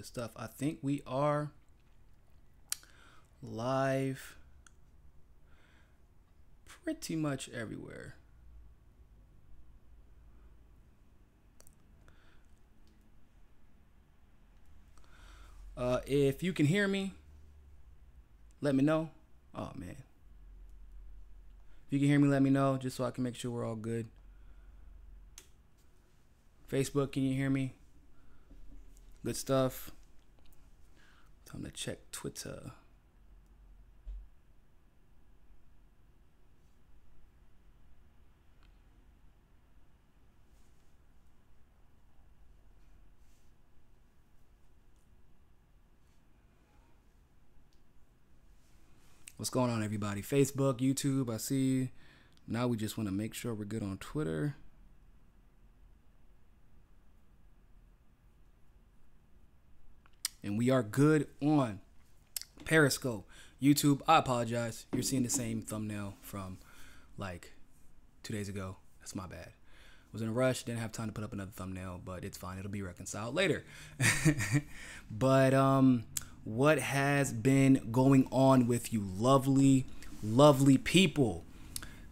good stuff. I think we are live pretty much everywhere. If you can hear me, let me know. Oh man, if you can hear me, let me know, just so I can make sure we're all good. Facebook, can you hear me? Good stuff. Time to check Twitter. What's going on, everybody? Facebook, YouTube, I see you. Now we just want to make sure we're good on Twitter. And we are good on Periscope. YouTube, I apologize. You're seeing the same thumbnail from like 2 days ago. That's my bad. Was in a rush, didn't have time to put up another thumbnail, but it's fine. It'll be reconciled later. But what has been going on with you lovely, lovely people?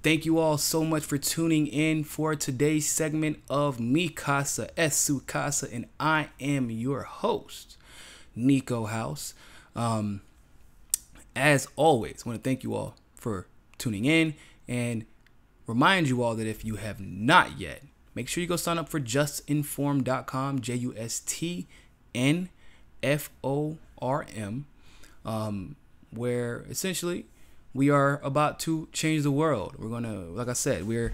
Thank you all so much for tuning in for today's segment of Mi Casa Es Su Casa, and I am your host, Niko House. As always, I want to thank you all for tuning in and remind you all that if you have not yet, make sure you go sign up for justinform.com, JUSTNFORM, where essentially we are about to change the world. We're going to, like I said, we're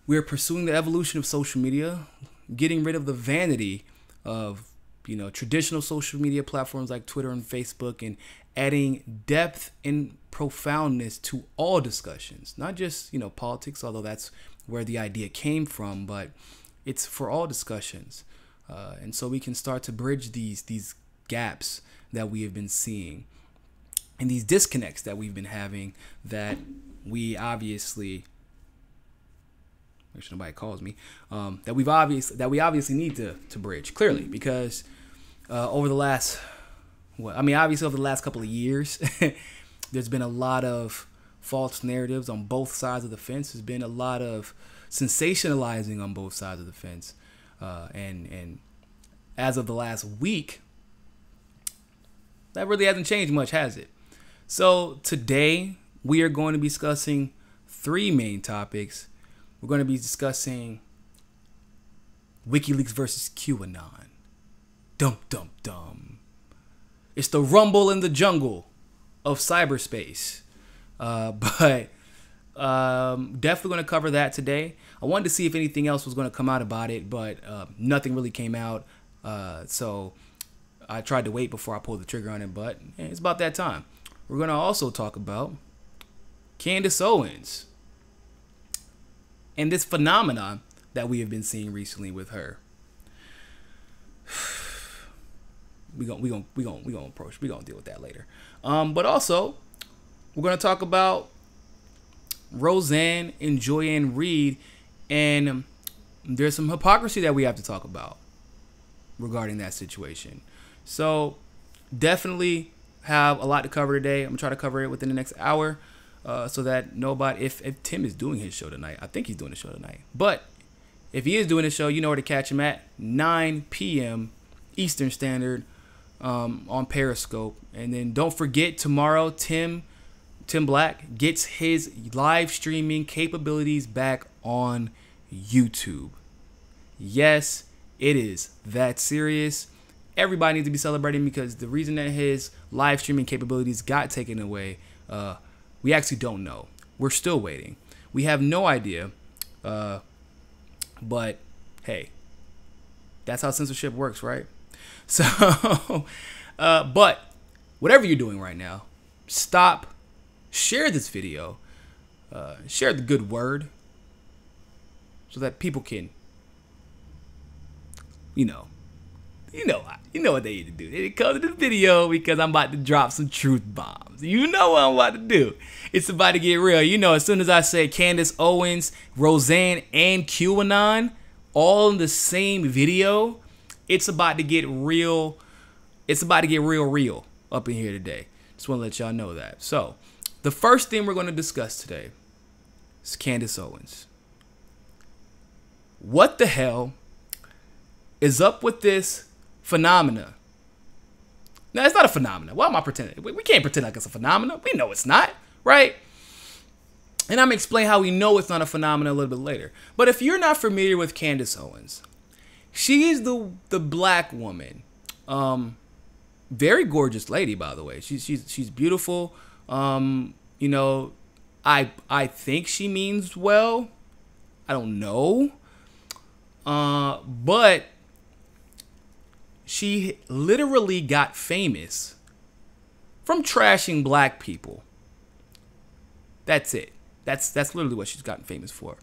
pursuing the evolution of social media, getting rid of the vanity of, you know, traditional social media platforms like Twitter and Facebook, and adding depth and profoundness to all discussions, not just, you know, politics, although that's where the idea came from, but it's for all discussions. And so we can start to bridge these gaps that we have been seeing and these disconnects that we've been having, that we obviously, make sure nobody calls me, that we obviously need to bridge clearly, because over the last, obviously over the last couple of years, there's been a lot of false narratives on both sides of the fence. There's been a lot of sensationalizing on both sides of the fence. And as of the last week, that really hasn't changed much, has it? So today we are going to be discussing three main topics. We're going to be discussing Wikileaks versus QAnon. Dum, dum, dum. It's the rumble in the jungle of cyberspace. But definitely going to cover that today. I wanted to see if anything else was going to come out about it, but nothing really came out. So I tried to wait before I pulled the trigger on it, but it's about that time. We're going to also talk about Candace Owens and this phenomenon that we have been seeing recently with her. We gonna deal with that later. But also we're gonna talk about Roseanne and Reid, and there's some hypocrisy that we have to talk about regarding that situation. So definitely have a lot to cover today. I'm gonna try to cover it within the next hour, so that nobody, if Tim is doing his show tonight, I think he's doing the show tonight, but if he is doing his show, you know where to catch him at 9 p.m. Eastern Standard, on Periscope. And then don't forget, tomorrow Tim Black gets his live streaming capabilities back on YouTube. Yes, it is that serious. Everybody needs to be celebrating, because the reason that his live streaming capabilities got taken away, we actually don't know. We're still waiting. We have no idea. But hey, that's how censorship works, right? So, but whatever you're doing right now, stop, share this video, share the good word, so that people can, you know what they need to do. They come to the video because I'm about to drop some truth bombs. You know what I'm about to do. It's about to get real. You know, as soon as I say Candace Owens, Roseanne, and QAnon all in the same video, it's about to get real it's about to get real up in here today. Just want to let y'all know that. So, the first thing we're going to discuss today is Candace Owens. What the hell is up with this phenomena? Now, it's not a phenomena. Why am I pretending? We can't pretend like it's a phenomena. We know it's not, right? And I'm going to explain how we know it's not a phenomenon a little bit later. But if you're not familiar with Candace Owens, she is the black woman. Very gorgeous lady, by the way. She's beautiful. You know, I think she means well. I don't know. But she literally got famous from trashing black people. That's it. That's literally what she's gotten famous for.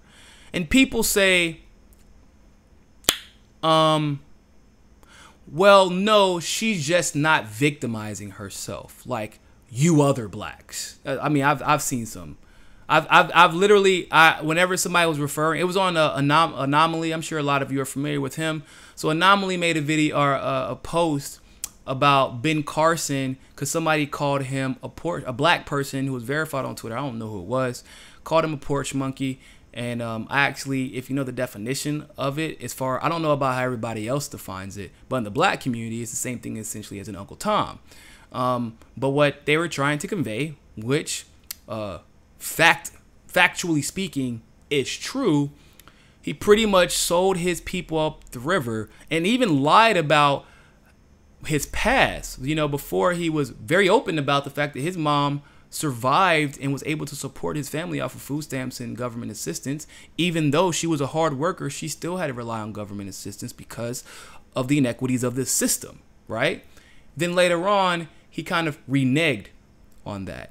And people say, well, no, she's just not victimizing herself like you other blacks. I mean, I've seen some. I've literally, whenever somebody was referring, it was on Anomaly. I'm sure a lot of you are familiar with him. So Anomaly made a video or a post about Ben Carson because somebody called him a black person who was verified on Twitter. I don't know who it was. Called him a porch monkey. And I actually, if you know the definition of it, I don't know about how everybody else defines it, but in the black community, it's the same thing essentially as an Uncle Tom. But what they were trying to convey, which factually speaking is true, he pretty much sold his people up the river and even lied about his past. You know, before he was very open about the fact that his mom survived and was able to support his family off of food stamps and government assistance. Even though she was a hard worker, she still had to rely on government assistance because of the inequities of this system, right? Then later on, he kind of reneged on that.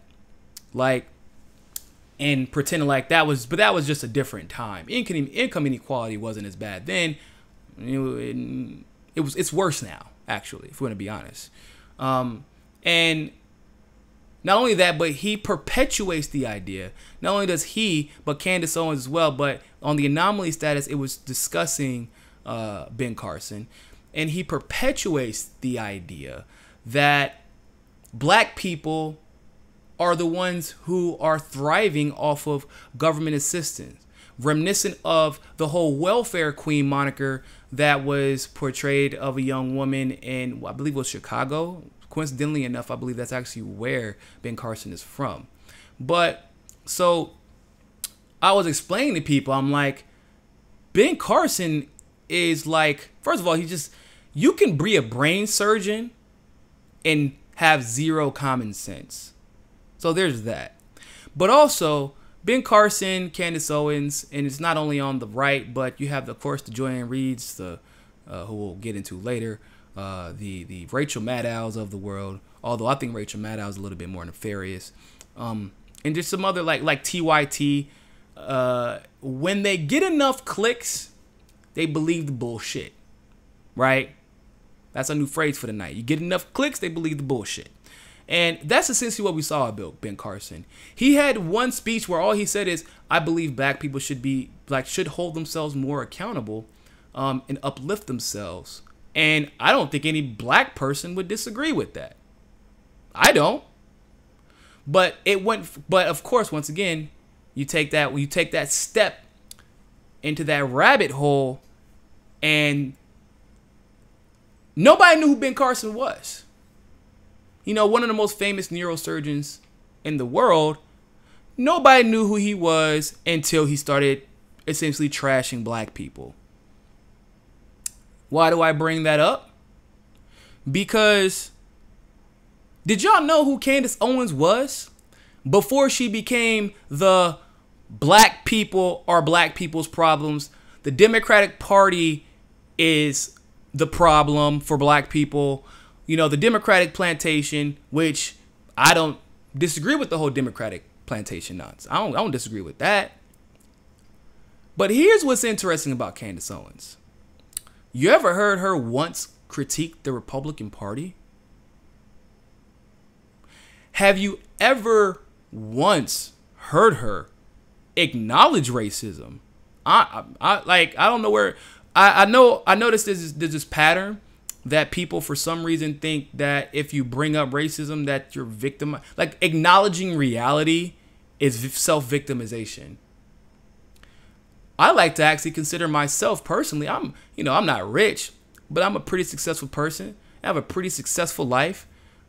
And pretending like that was just a different time. Income inequality wasn't as bad then. It's worse now, actually, if we're going to be honest. And not only that, but he perpetuates the idea. Not only does he, but Candace Owens as well. But on the Anomaly status, it was discussing Ben Carson. And he perpetuates the idea that black people are the ones who are thriving off of government assistance. Reminiscent of the whole welfare queen moniker that was portrayed of a young woman in, I believe it was Chicago. Coincidentally enough, I believe that's actually where Ben Carson is from. But so I was explaining to people, I'm like, Ben Carson is like, first of all, you can be a brain surgeon and have zero common sense. So there's that. But also, Ben Carson, Candace Owens, and it's not only on the right, but you have, of course, the Joanne Reids, who we'll get into later, the Rachel Maddows of the world. Although I think Rachel Maddow is a little bit more nefarious. And just some other like TYT. When they get enough clicks, they believe the bullshit. Right? That's a new phrase for the night. You get enough clicks, they believe the bullshit. And that's essentially what we saw about Ben Carson. He had one speech where all he said is, I believe black people should hold themselves more accountable and uplift themselves. And I don't think any black person would disagree with that. I don't. But of course, once again, you take that step into that rabbit hole, and nobody knew who Ben Carson was. You know, one of the most famous neurosurgeons in the world. Nobody knew who he was until he started essentially trashing black people. Why do I bring that up? Because did y'all know who Candace Owens was before she became the black people are black people's problems? The Democratic Party is the problem for black people. You know, the Democratic plantation, which I don't disagree with the whole Democratic plantation nonsense. I don't disagree with that. But here's what's interesting about Candace Owens. You ever heard her once critique the Republican Party? Have you ever once heard her acknowledge racism? I don't know where I noticed there's this pattern that people for some reason think that if you bring up racism that you're victim. Like, acknowledging reality is self-victimization. I like to actually consider myself personally, I'm not rich, but I'm a pretty successful person. I have a pretty successful life.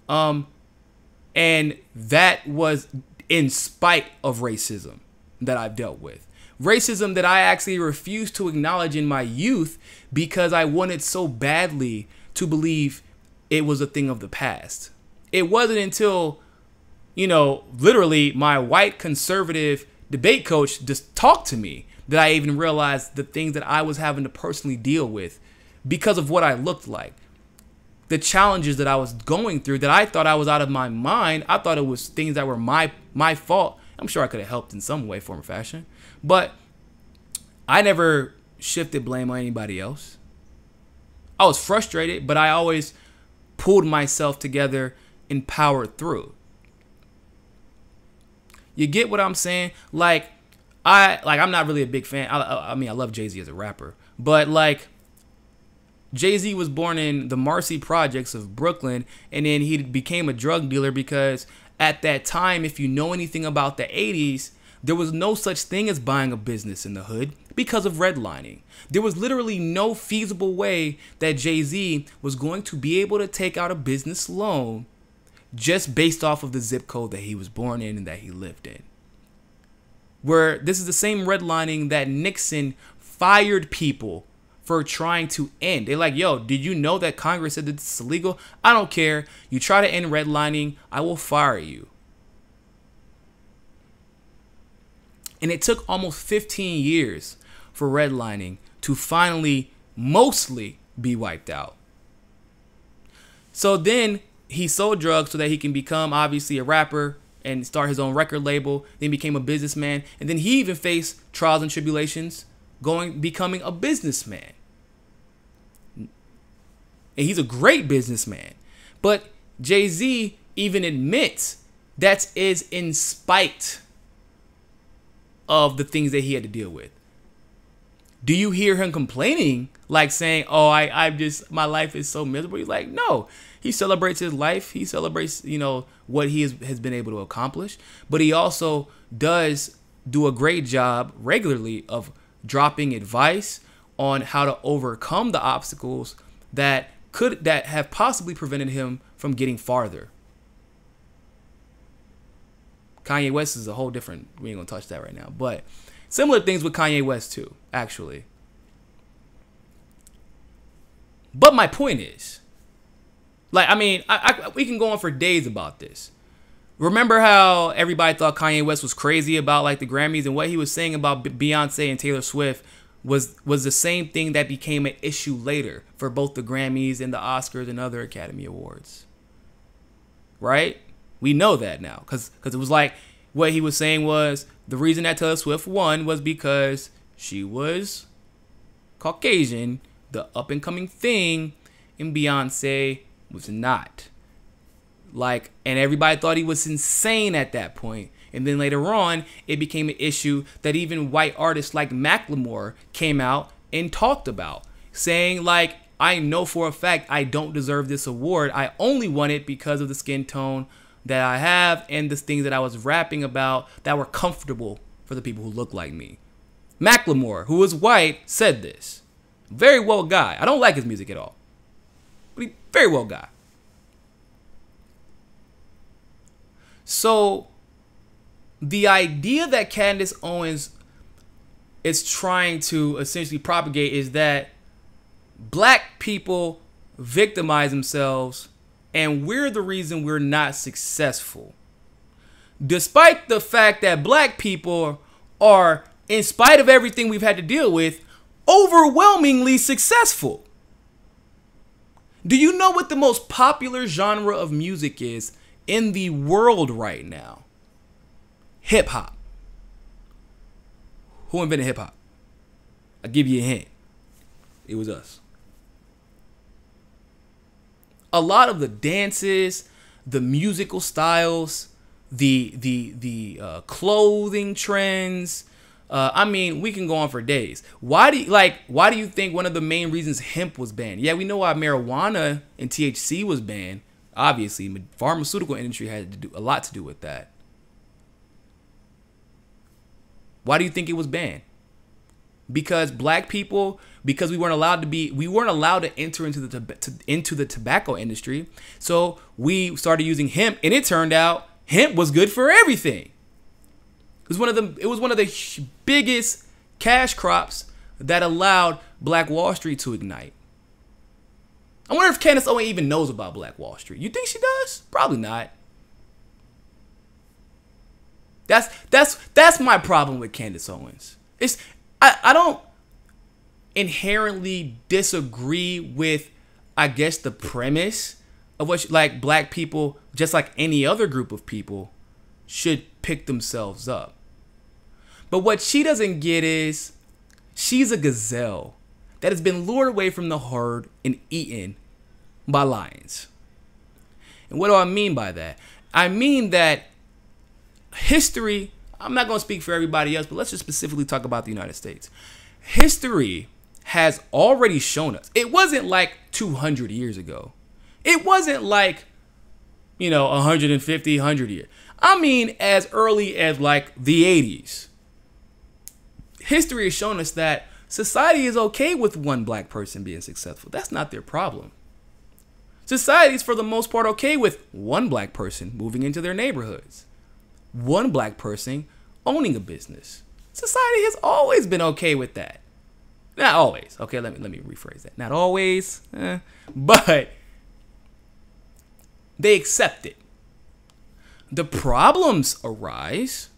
And that was in spite of racism that I've dealt with. Racism that I actually refused to acknowledge in my youth because I wanted so badly to believe it was a thing of the past. It wasn't until, literally my white conservative debate coach just talked to me that I even realized the things that I was having to personally deal with because of what I looked like. The challenges that I was going through that I thought I was out of my mind. I thought it was things that were my fault. I'm sure I could have helped in some way, form, or fashion. But I never shifted blame on anybody else. I was frustrated, but I always pulled myself together and powered through. You get what I'm saying? I'm not really a big fan. I mean, I love Jay-Z as a rapper, but Jay-Z was born in the Marcy Projects of Brooklyn, and then he became a drug dealer because at that time, if you know anything about the 80s, there was no such thing as buying a business in the hood because of redlining. There was literally no feasible way that Jay-Z was going to be able to take out a business loan just based off of the zip code that he was born in and that he lived in. Where this is the same redlining that Nixon fired people for trying to end. They're like, yo, did you know that Congress said that this is illegal? I don't care. You try to end redlining, I will fire you. And it took almost 15 years for redlining to finally mostly be wiped out. So then he sold drugs so that he can become obviously a rapper and start his own record label. Then became a businessman. And then he even faced trials and tribulations becoming a businessman. And he's a great businessman. But Jay-Z even admits that is in spite of the things that he had to deal with. Do you hear him complaining, like saying, oh, my life is so miserable? He's like, no, he celebrates his life. He celebrates, what he has been able to accomplish. But he also does do a great job regularly of dropping advice on how to overcome the obstacles that have possibly prevented him from getting farther. Kanye West is a whole different, we ain't gonna touch that right now, but similar things with Kanye West too, actually. But my point is, we can go on for days about this. Remember how everybody thought Kanye West was crazy about the Grammys, and what he was saying about Beyonce and Taylor Swift was the same thing that became an issue later for both the Grammys and the Oscars and other Academy Awards. Right? We know that now because it was what he was saying was the reason that Taylor Swift won was because she was Caucasian, the up and coming thing, and Beyonce was not. And everybody thought he was insane at that point. And then later on, it became an issue that even white artists like Macklemore came out and talked about, saying I know for a fact I don't deserve this award. I only won it because of the skin tone that I have and the things that I was rapping about that were comfortable for the people who look like me. Macklemore, who was white, said this. Very well guy. I don't like his music at all, but he's very well guy. So the idea that Candace Owens is trying to essentially propagate is that black people victimize themselves and we're the reason we're not successful. Despite the fact that black people are, in spite of everything we've had to deal with, overwhelmingly successful. Do you know what the most popular genre of music is in the world right now? Hip hop. Who invented hip hop? I'll give you a hint. It was us. A lot of the dances, the musical styles, the clothing trends, I mean, we can go on for days. Why do you think one of the main reasons hemp was banned? Yeah, we know why marijuana and THC was banned. Obviously, the pharmaceutical industry had to do a lot to do with that. Why do you think it was banned? Because black people, because we weren't allowed to enter into the tobacco industry. So we started using hemp, and it turned out hemp was good for everything. It was one of the biggest cash crops that allowed Black Wall Street to ignite. I wonder if Candace Owens even knows about Black Wall Street. You think she does? Probably not. That's my problem with Candace Owens. I don't inherently disagree with, I guess, the premise of what like black people, just like any other group of people, should pick themselves up. But what she doesn't get is she's a gazelle that has been lured away from the herd and eaten by lions. And what do I mean by that? I mean that history, I'm not going to speak for everybody else, but let's just specifically talk about the United States. History has already shown us. It wasn't like 200 years ago. It wasn't like, 150, 100 years. I mean, as early as like the 80s. History has shown us that society is okay with one black person being successful. That's not their problem. Society is for the most part okay with one black person moving into their neighborhoods. One black person owning a business. Society has always been okay with that. Not always. Okay, let me rephrase that. Not always, but they accept it. The problems arise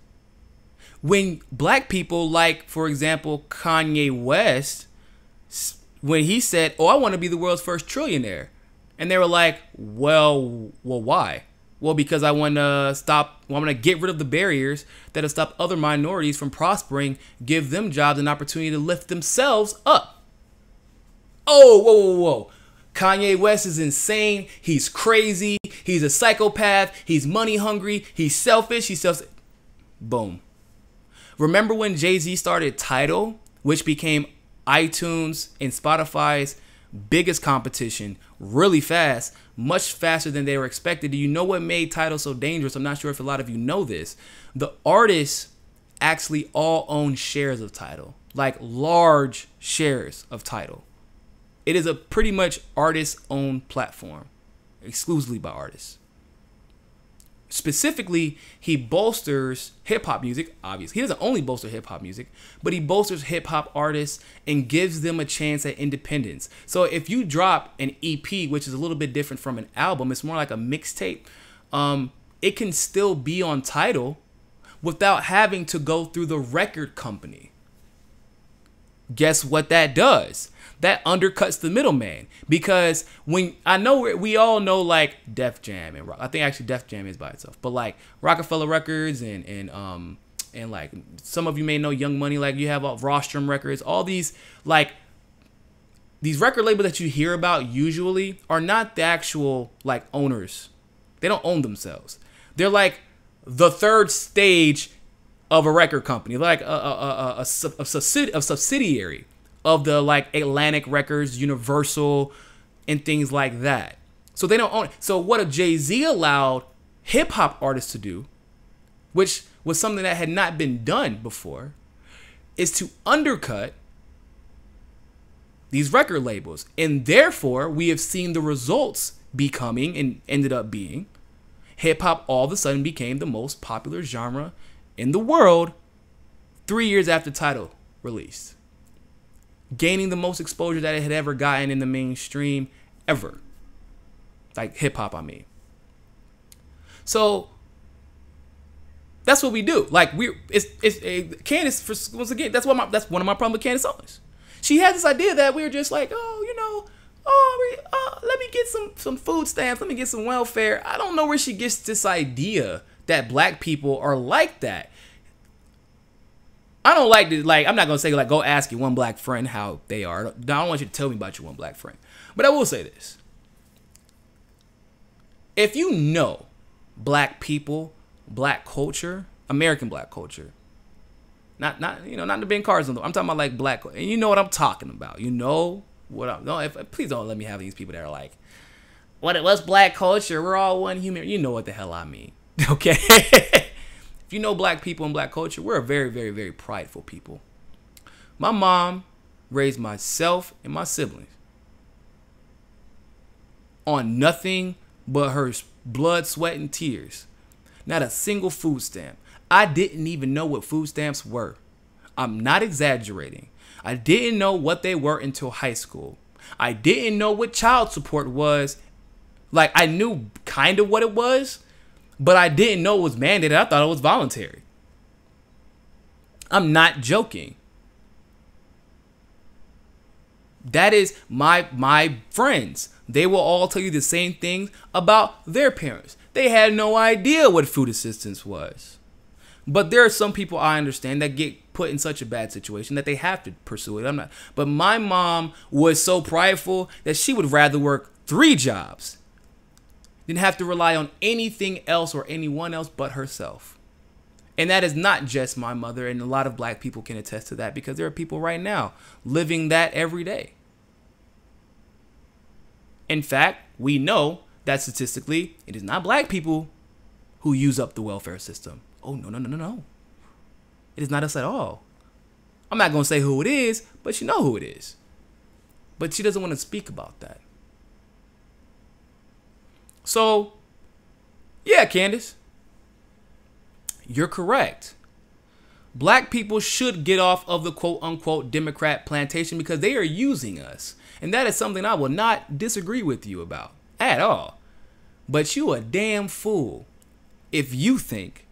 when black people, like, for example, Kanye West, when he said, I want to be the world's first trillionaire. And they were like, well, why? Well, because I want to get rid of the barriers that have stopped other minorities from prospering, give them jobs and opportunity to lift themselves up. Oh, whoa. Kanye West is insane. He's crazy. He's a psychopath. He's money hungry. He's selfish. Boom. Remember when Jay-Z started Tidal, which became iTunes and Spotify's biggest competition really fast, much faster than they were expected? Do you know what made Tidal so dangerous? I'm not sure if a lot of you know this. The artists actually all own shares of Tidal, like large shares of Tidal. It is a pretty much artist-owned platform, exclusively by artists. Specifically, he bolsters hip-hop music, obviously. He doesn't only bolster hip-hop music, but he bolsters hip-hop artists and gives them a chance at independence. So if you drop an EP, which is a little bit different from an album, it's more like a mixtape, it can still be on Tidal without having to go through the record company. Guess what that does? That undercuts the middleman, because we all know like Def Jam and I think actually Def Jam is by itself, but like Rockefeller Records and like some of you may know Young Money, like you have Rostrum Records, all these record labels that you hear about usually are not the actual like owners. They don't own themselves. They're like the third stage of a record company, like a subsidiary of the like Atlantic Records, Universal, and things like that. So they don't own it. So what a Jay-Z allowed hip hop artists to do, which was something that had not been done before, is to undercut these record labels. And therefore, we have seen the results becoming and ended up being hip hop all of a sudden became the most popular genre in the world 3 years after Tidal released, gaining the most exposure that it had ever gotten in the mainstream ever. Like hip hop, I mean. So that's what we do. Like Candace, once again, that's one of my problems with Candace Owens. She had this idea that we were just like, let me get some food stamps, let me get some welfare. I don't know where she gets this idea that black people are like that. I don't like to, like, I'm not going to say, like, go ask your one black friend how they are. I don't want you to tell me about your one black friend. But I will say this. If you know black people, black culture, American black culture, Not the Ben Carsons. I'm talking about like black. And you know what I'm talking about. You know what I'm. No, please don't let me have these people that are like, what's black culture? We're all one human. You know what the hell I mean. Okay. If you know black people and black culture, we're a very, very, very prideful people. My mom raised myself and my siblings on nothing but her blood, sweat, and tears. Not a single food stamp. I didn't even know what food stamps were. I'm not exaggerating. I didn't know what they were until high school. I didn't know what child support was. Like, I knew kind of what it was, but I didn't know it was mandated. I thought it was voluntary. I'm not joking. That is my friends. They will all tell you the same things about their parents. They had no idea what food assistance was. But there are some people I understand that get put in such a bad situation that they have to pursue it. I'm not. But my mom was so prideful that she would rather work 3 jobs than have to rely on anything else or anyone else but herself. And that is not just my mother, and a lot of black people can attest to that because there are people right now living that every day. In fact, we know that statistically, it is not black people who use up the welfare system. Oh, no. It is not us at all. I'm not going to say who it is, but you know who it is. But she doesn't want to speak about that. So, yeah, Candace, you're correct. Black people should get off of the quote-unquote Democrat plantation because they are using us. And that is something I will not disagree with you about at all. But you a damn fool if you think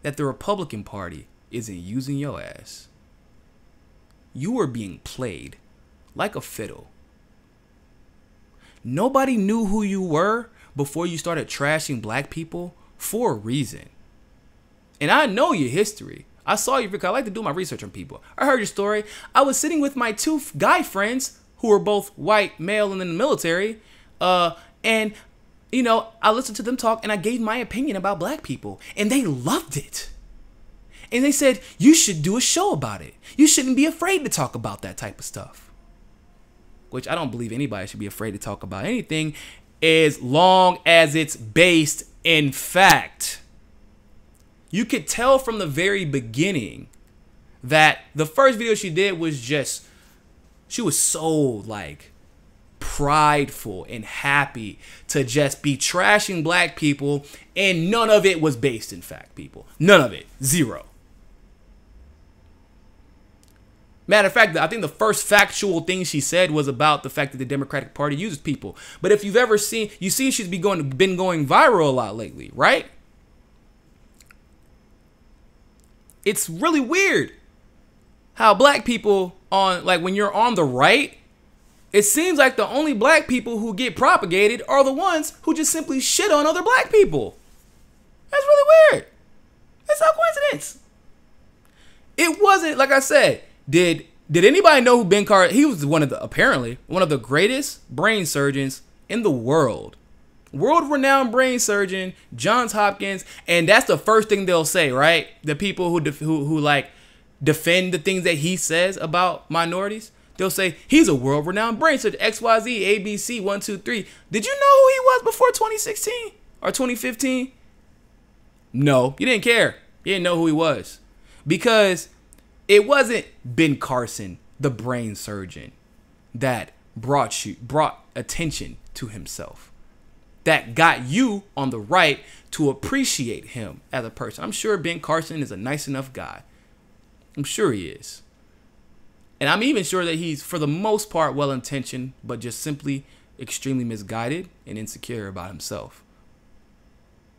that the Republican Party isn't using your ass. You are being played like a fiddle. Nobody knew who you were before you started trashing black people for a reason. And I know your history. I saw you because I like to do my research on people. I heard your story. I was sitting with my 2 guy friends who were both white, male, and in the military. And, you know, I listened to them talk and I gave my opinion about black people. And they loved it. And they said, you should do a show about it. You shouldn't be afraid to talk about that type of stuff. Which I don't believe anybody should be afraid to talk about anything as long as it's based in fact. You could tell from the very beginning that the first video she did was just, she was so like prideful and happy to just be trashing black people, and none of it was based in fact, people. None of it. Zero. Matter of fact, I think the first factual thing she said was about the fact that the Democratic Party uses people. But if you've ever seen, you see she's been going viral a lot lately, right? It's really weird how black people on, like when you're on the right, it seems like the only black people who get propagated are the ones who just simply shit on other black people. That's really weird. It's no coincidence. It wasn't, like I said, did anybody know who Ben Carson? He was apparently one of the greatest brain surgeons in the world. World-renowned brain surgeon, Johns Hopkins, and that's the first thing they'll say, right? The people who like defend the things that he says about minorities, they'll say he's a world-renowned brain surgeon, XYZ, ABC, 1, 2, 3. Did you know who he was before 2016 or 2015? No, you didn't care. You didn't know who he was because it wasn't Ben Carson, the brain surgeon, that brought attention to himself, that got you on the right to appreciate him as a person. I'm sure Ben Carson is a nice enough guy. I'm sure he is. And I'm even sure that he's, for the most part, well-intentioned, but just simply extremely misguided and insecure about himself.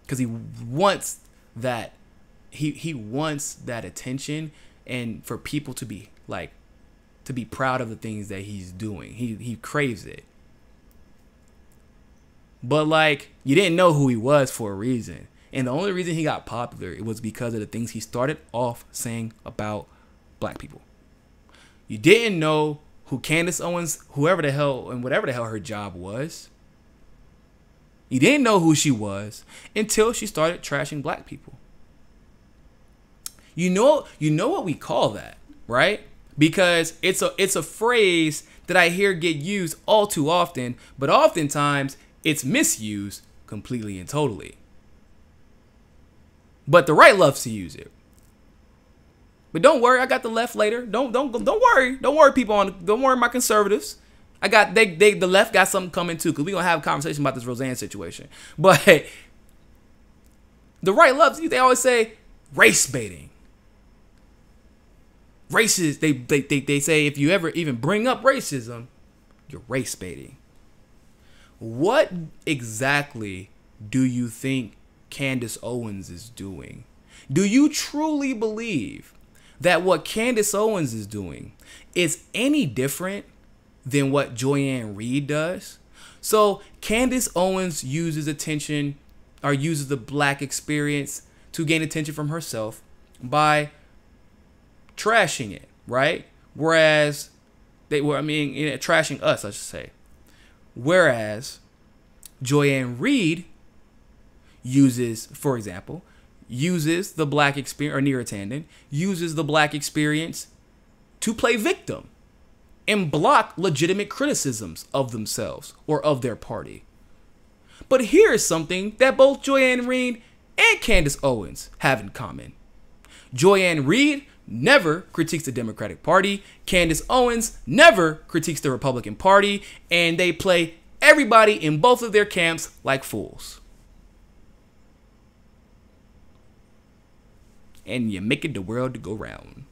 Because he wants that, he wants that attention and for people to be like, to be proud of the things that he's doing. He craves it. But like, you didn't know who he was for a reason. And the only reason he got popular, it was because of the things he started off saying about black people. You didn't know who Candace Owens, whoever the hell and whatever the hell her job was. You didn't know who she was until she started trashing black people. You know what we call that, right? Because it's a phrase that I hear get used all too often, but oftentimes it's misused completely and totally. But the right loves to use it. But don't worry, I got the left later. Don't worry, people don't worry, my conservatives. I got the left got something coming too, because we're gonna have a conversation about this Roseanne situation. But the right loves, they always say race baiting. Racist, they say if you ever even bring up racism, you're race baiting. What exactly do you think Candace Owens is doing? Do you truly believe that what Candace Owens is doing is any different than what Reid does? So Candace Owens uses attention, or uses the black experience to gain attention from herself by trashing it, right? Whereas trashing us, I should say. Whereas Reid uses, for example, the black experience, or near attendant, uses the black experience to play victim and block legitimate criticisms of themselves or of their party. But here is something that both Reid and Candace Owens have in common. Reid never critiques the Democratic Party. Candace Owens never critiques the Republican Party. And they play everybody in both of their camps like fools. And you're making the world to go round.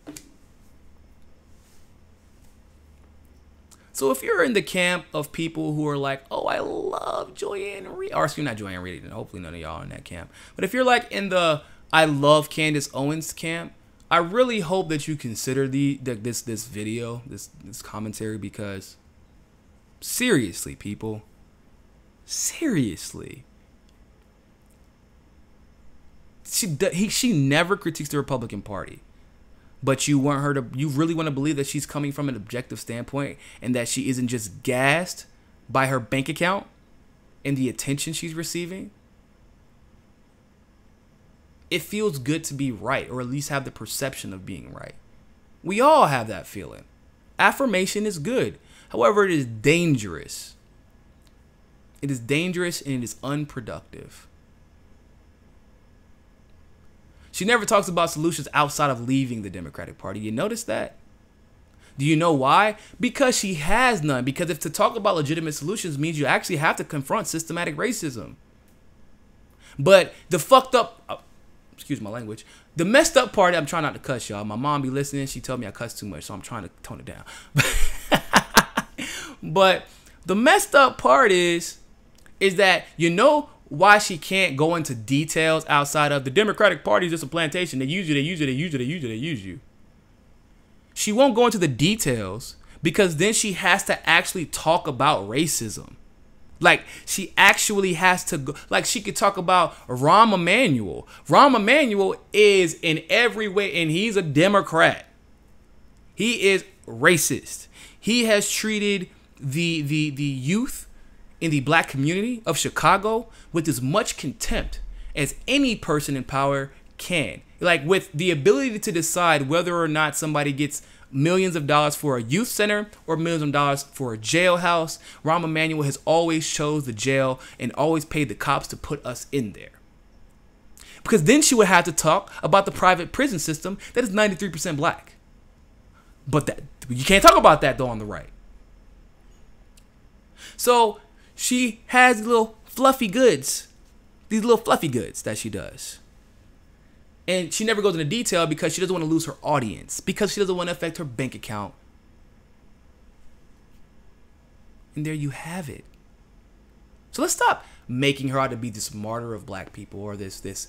So if you're in the camp of people who are like, oh, I love Reid, or excuse me, not Reid, and hopefully none of y'all are in that camp. But if you're like in the I love Candace Owens camp, I really hope that you consider this video, this commentary, because seriously, people, seriously, she never critiques the Republican Party. But you really want to believe that she's coming from an objective standpoint and that she isn't just gassed by her bank account and the attention she's receiving? It feels good to be right, or at least have the perception of being right. We all have that feeling. Affirmation is good. However, it is dangerous. It is dangerous and it is unproductive. She never talks about solutions outside of leaving the Democratic Party. You notice that? Do you know why? Because she has none. Because if to talk about legitimate solutions means you actually have to confront systematic racism. But the fucked up, excuse my language, the messed up part, I'm trying not to cuss, y'all. My mom be listening. She told me I cuss too much, so I'm trying to tone it down. But the messed up part is that, you know, why she can't go into details outside of the Democratic Party is just a plantation. They use you. She won't go into the details because then she has to actually talk about racism. Like, she actually has to go, like, she could talk about Rahm Emanuel. Rahm Emanuel is in every way, and he's a Democrat. He is racist. He has treated the youth in the black community of Chicago with as much contempt as any person in power can. Like, with the ability to decide whether or not somebody gets millions of dollars for a youth center or millions of dollars for a jailhouse, Rahm Emanuel has always chose the jail and always paid the cops to put us in there. Because then she would have to talk about the private prison system that is 93% black. But that you can't talk about that though on the right. So she has these little fluffy goods that she does. And she never goes into detail because she doesn't want to lose her audience, because she doesn't want to affect her bank account. And there you have it. So let's stop making her out to be this martyr of black people, or this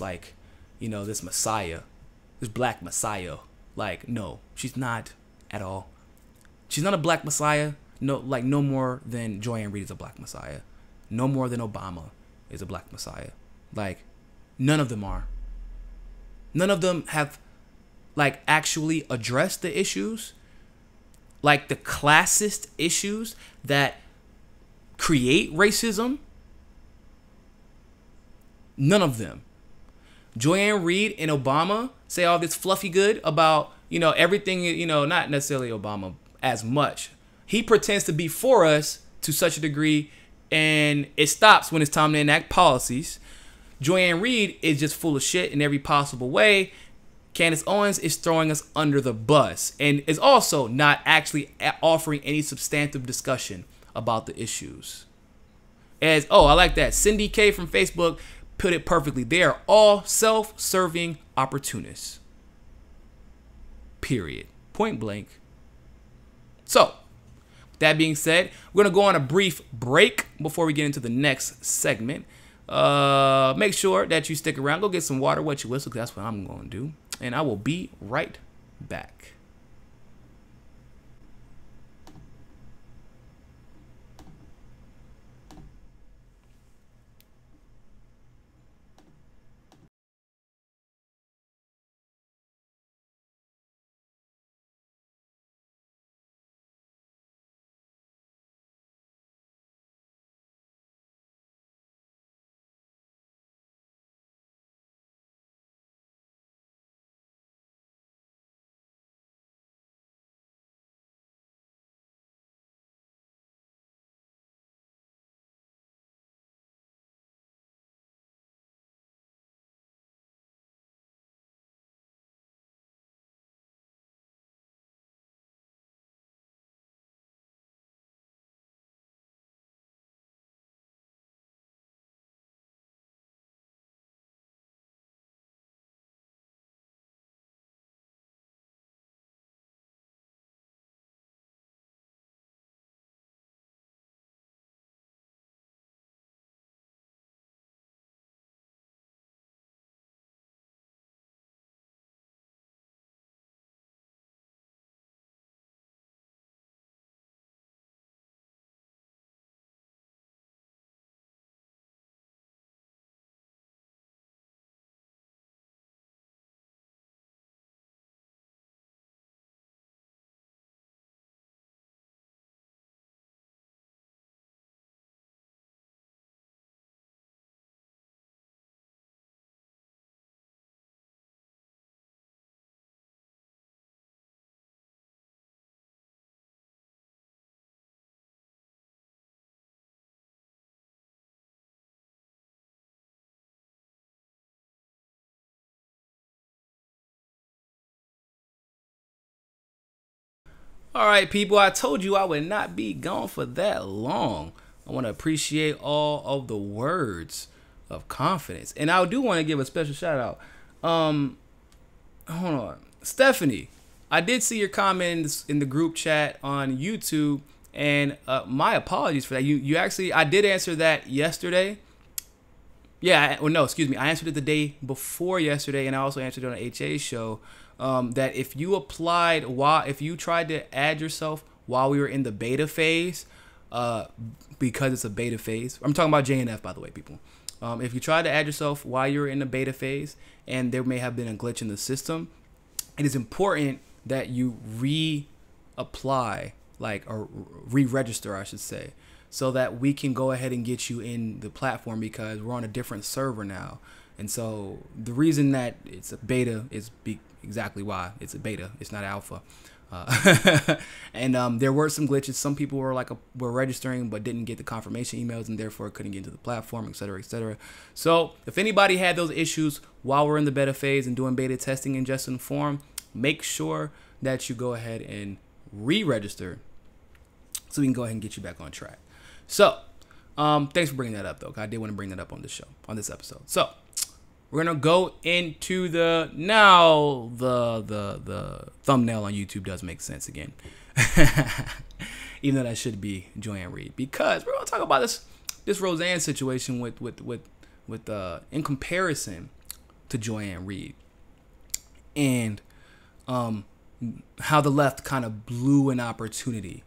like, you know, this messiah, this black messiah. Like, no, she's not at all. She's not a black messiah. No, like, no more than Reid is a black messiah. No more than Obama is a black messiah. Like, none of them are. None of them have, like, actually addressed the issues, like the classist issues that create racism. None of them. Joanne Reid and Obama say all this fluffy good about, everything, not necessarily Obama as much. He pretends to be for us to such a degree, and it stops when it's time to enact policies. Joanne Reid is just full of shit in every possible way. Candace Owens is throwing us under the bus and is also not actually offering any substantive discussion about the issues. I like that. Cindy K from Facebook put it perfectly. They are all self-serving opportunists. Period. Point blank. So, that being said, we're going to go on a brief break before we get into the next segment. Make sure that you stick around. Go get some water, wet your whistle, because that's what I'm going to do. And I will be right back. All right, people, I told you I would not be gone for that long. I want to appreciate all of the words of confidence. And I do want to give a special shout out. Hold on. Stephanie, I did see your comments in the group chat on YouTube, and my apologies for that. You actually, I did answer that yesterday. Yeah, no, excuse me. I answered it the day before yesterday, and I also answered it on the HA show. That if you if you tried to add yourself while we were in the beta phase, because it's a beta phase. I'm talking about JNF, by the way, people. If you tried to add yourself while you're in the beta phase and there may have been a glitch in the system, it is important that you reapply, or re-register, I should say, so that we can go ahead and get you in the platform, because we're on a different server now. And so the reason that it's a beta is exactly why it's a beta. It's not alpha. And there were some glitches. Some people were registering but didn't get the confirmation emails and therefore couldn't get into the platform, etc., etc. So if anybody had those issues while we're in the beta phase and doing beta testing in Just Inform, make sure that you go ahead and re-register so we can go ahead and get you back on track. So thanks for bringing that up, though. I did want to bring that up on this show, on this episode. So we're gonna go into the thumbnail on YouTube does make sense again, even though that should be Joanne Reid, because we're gonna talk about this Roseanne situation with in comparison to Joanne Reid, and how the left kind of blew an opportunity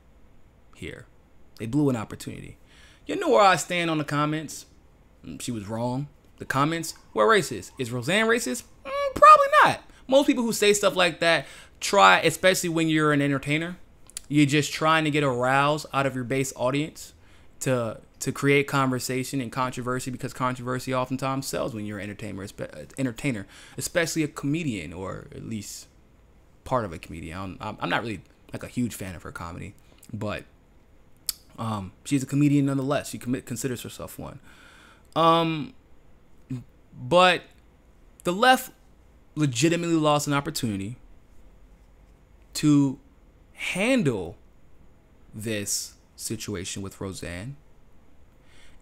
here. They blew an opportunity. You know where I stand on the comments. She was wrong. The comments were racist. Is Roseanne racist? Probably not. Most people who say stuff like that try, especially when you're an entertainer, you're just trying to get a rouse out of your base audience to to create conversation and controversy, because controversy oftentimes sells when you're an entertainer, especially a comedian, or at least part of a comedian. I'm not really like a huge fan of her comedy, but she's a comedian nonetheless. She considers herself one. But the left legitimately lost an opportunity to handle this situation with Roseanne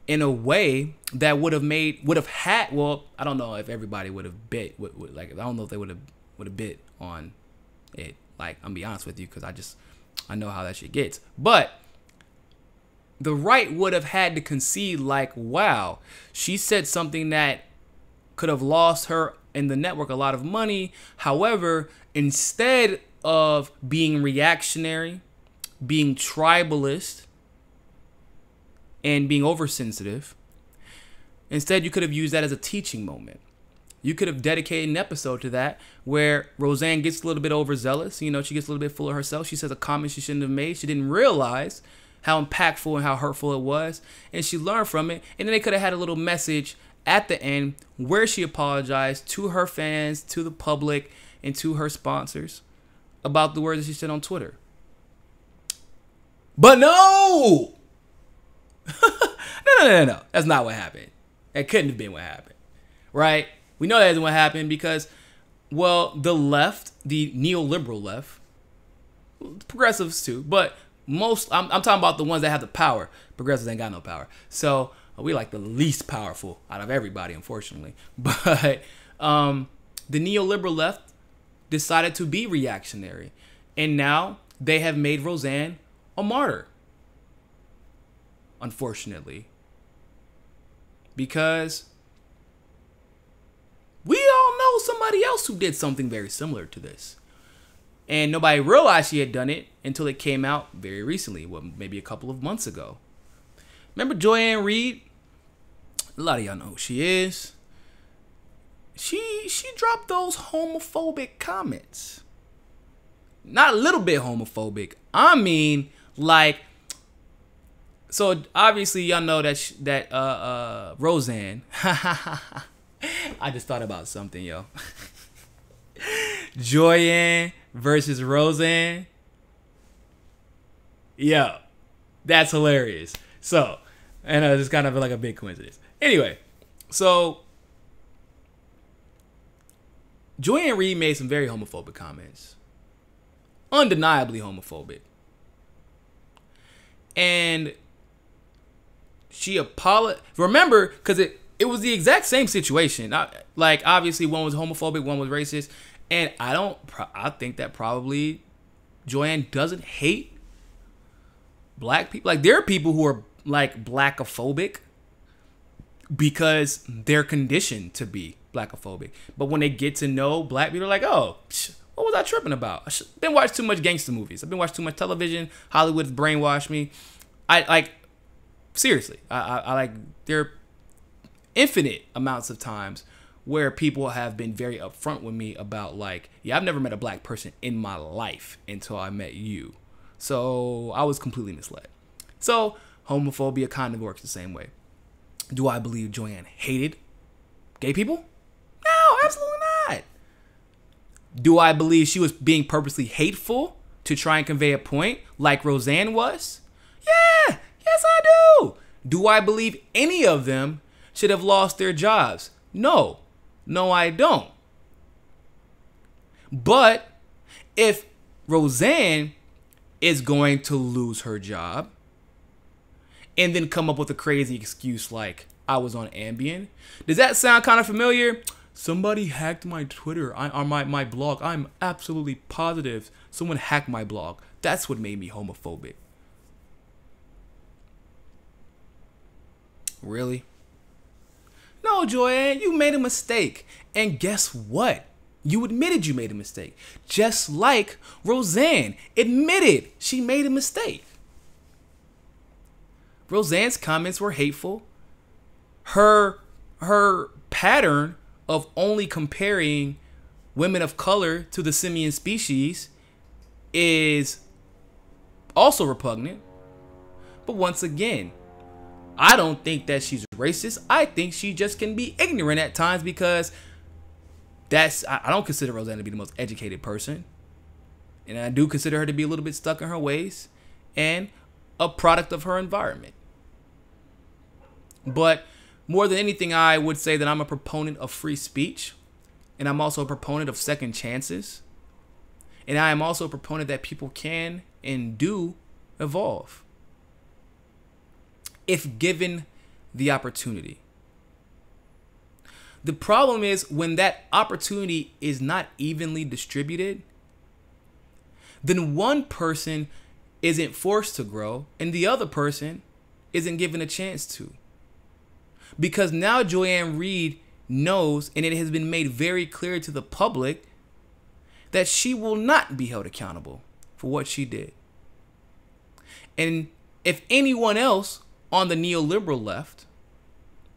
in a way that would have had, well, I don't know if everybody would have bit, like, I don't know if they would have bit on it. Like, I'm gonna be honest with you, because I know how that shit gets. But the right would have had to concede, like, wow, she said something that could have lost her and the network a lot of money. However, instead of being reactionary, being tribalist, and being oversensitive, instead you could have used that as a teaching moment. You could have dedicated an episode to that, where Roseanne gets a little bit overzealous. You know, she gets a little bit full of herself. She says a comment she shouldn't have made. She didn't realize how impactful and how hurtful it was, and she learned from it. And then they could have had a little message at the end where she apologized to her fans, to the public, and to her sponsors about the words that she said on Twitter. But no! No. That's not what happened. That couldn't have been what happened. Right? We know that isn't what happened because, well, the left, the neoliberal left, progressives too, but I'm talking about the ones that have the power. Progressives ain't got no power. So we like the least powerful out of everybody, unfortunately. But the neoliberal left decided to be reactionary. And now they have made Roseanne a martyr. Unfortunately. Because we all know somebody else who did something very similar to this. And nobody realized she had done it until it came out very recently, well, maybe a couple of months ago. Remember Joanne Reid? A lot of y'all know who she is. She dropped those homophobic comments. Not a little bit homophobic. I mean, like, so obviously y'all know that Roseanne. I just thought about something, yo. Joyanne versus Roseanne. Yo, that's hilarious. So, and it's kind of like a big coincidence. Anyway, so Joanne Reid made some very homophobic comments. Undeniably homophobic. And she apologized. Remember, because it was the exact same situation. Like, obviously, one was homophobic, one was racist. And I think that probably Joanne doesn't hate black people. Like, there are people who are, like, blackophobic because they're conditioned to be blackophobic. But when they get to know black people, they're like, oh, what was I tripping about? I've been watching too much gangster movies. I've been watching too much television. Hollywood's brainwashed me. Seriously, I like, there are infinite amounts of times where people have been very upfront with me about, like, yeah, I've never met a black person in my life until I met you. So I was completely misled. So homophobia kind of works the same way. Do I believe Joanne hated gay people? No, absolutely not. Do I believe she was being purposely hateful to try and convey a point like Roseanne was? Yeah, yes I do. Do I believe any of them should have lost their jobs? No, I don't. But if Roseanne is going to lose her job and then come up with a crazy excuse like, I was on Ambien, does that sound kind of familiar? Somebody hacked my Twitter or my blog. I'm absolutely positive someone hacked my blog. That's what made me homophobic. Really? No, Joanne, you made a mistake. And guess what? You admitted you made a mistake. Just like Roseanne admitted she made a mistake. Roseanne's comments were hateful. Her pattern of only comparing women of color to the simian species is also repugnant. But once again, I don't think that she's racist. I think she just can be ignorant at times, because I don't consider Roseanne to be the most educated person. And I do consider her to be a little bit stuck in her ways and a product of her environment. But more than anything, I would say that I'm a proponent of free speech. And I'm also a proponent of second chances. And I am also a proponent that people can and do evolve, if given the opportunity. The problem is when that opportunity is not evenly distributed, then one person isn't forced to grow and the other person isn't given a chance to. Because now Joy-Ann Reid knows, and it has been made very clear to the public, that she will not be held accountable for what she did. And if anyone else on the neoliberal left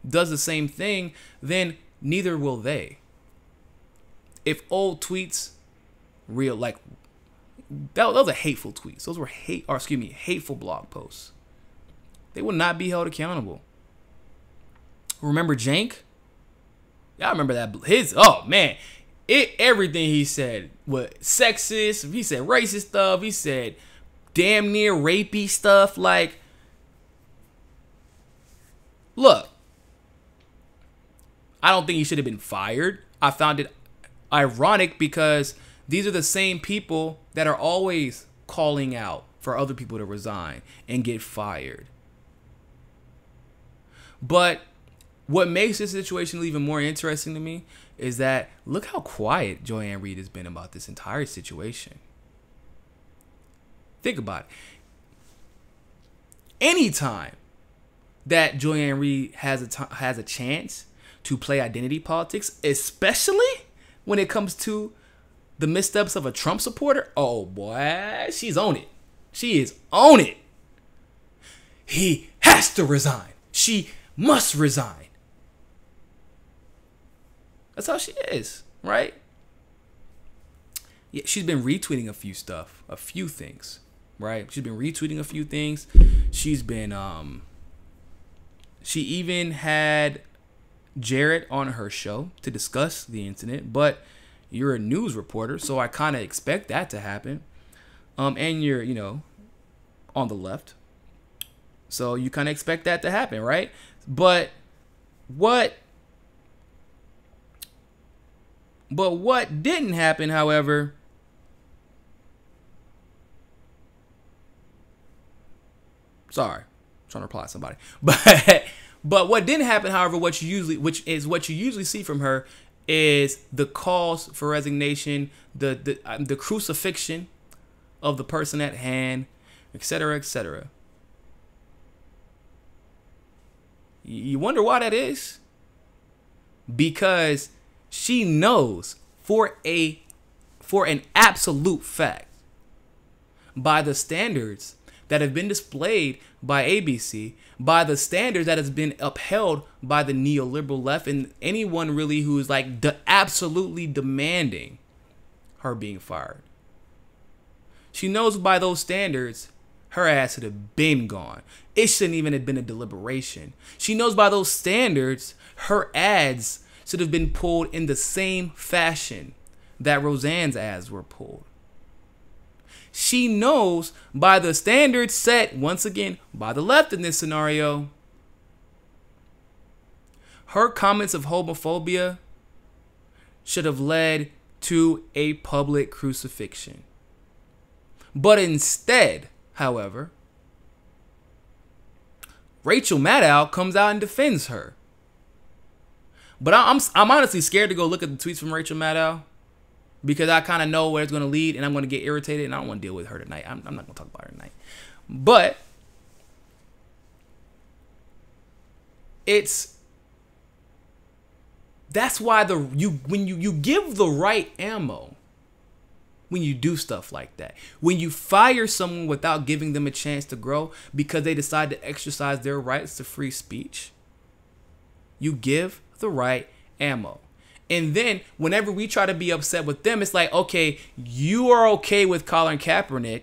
does the same thing, then neither will they. If old tweets, those are hateful tweets. Those were hateful blog posts. They will not be held accountable. Remember Jank? Y'all remember that? Everything he said was sexist. He said racist stuff. He said damn near rapey stuff. Like, look, I don't think he should have been fired. I found it ironic because these are the same people that are always calling out for other people to resign and get fired. But what makes this situation even more interesting to me is that look how quiet Joy-Ann Reid has been about this entire situation. Think about it. Anytime that Joy-Ann Reid has a chance to play identity politics, especially when it comes to the missteps of a Trump supporter, oh boy, she's on it. She is on it. He has to resign. She must resign. That's how she is, right? Yeah, she's been retweeting a few things, right? She's been retweeting a few things. She's been, she even had Jarrett on her show to discuss the incident, but you're a news reporter, so I kind of expect that to happen. And you're, on the left, so you kind of expect that to happen, right? But what didn't happen, however, sorry, I'm trying to reply to somebody, but what didn't happen, however, what you usually see from her is the calls for resignation, the crucifixion of the person at hand, etc., etc. You wonder why that is? Because she knows for an absolute fact, by the standards that have been displayed by ABC, by the standards that has been upheld by the neoliberal left, and anyone really who is like absolutely demanding her being fired. She knows by those standards, her ass would have been gone. It shouldn't even have been a deliberation. She knows by those standards, her ads should have been pulled in the same fashion that Roseanne's ads were pulled. She knows by the standards set, once again, by the left in this scenario, her comments of homophobia should have led to a public crucifixion. But instead, however, Rachel Maddow comes out and defends her. But I'm honestly scared to go look at the tweets from Rachel Maddow, because I kind of know where it's going to lead, and I'm going to get irritated, and I don't want to deal with her tonight. I'm not going to talk about her tonight. But that's why when you give the right ammo, when you do stuff like that, when you fire someone without giving them a chance to grow because they decide to exercise their rights to free speech, you give the right ammo. And then whenever we try to be upset with them, it's like, okay, you are okay with Colin Kaepernick,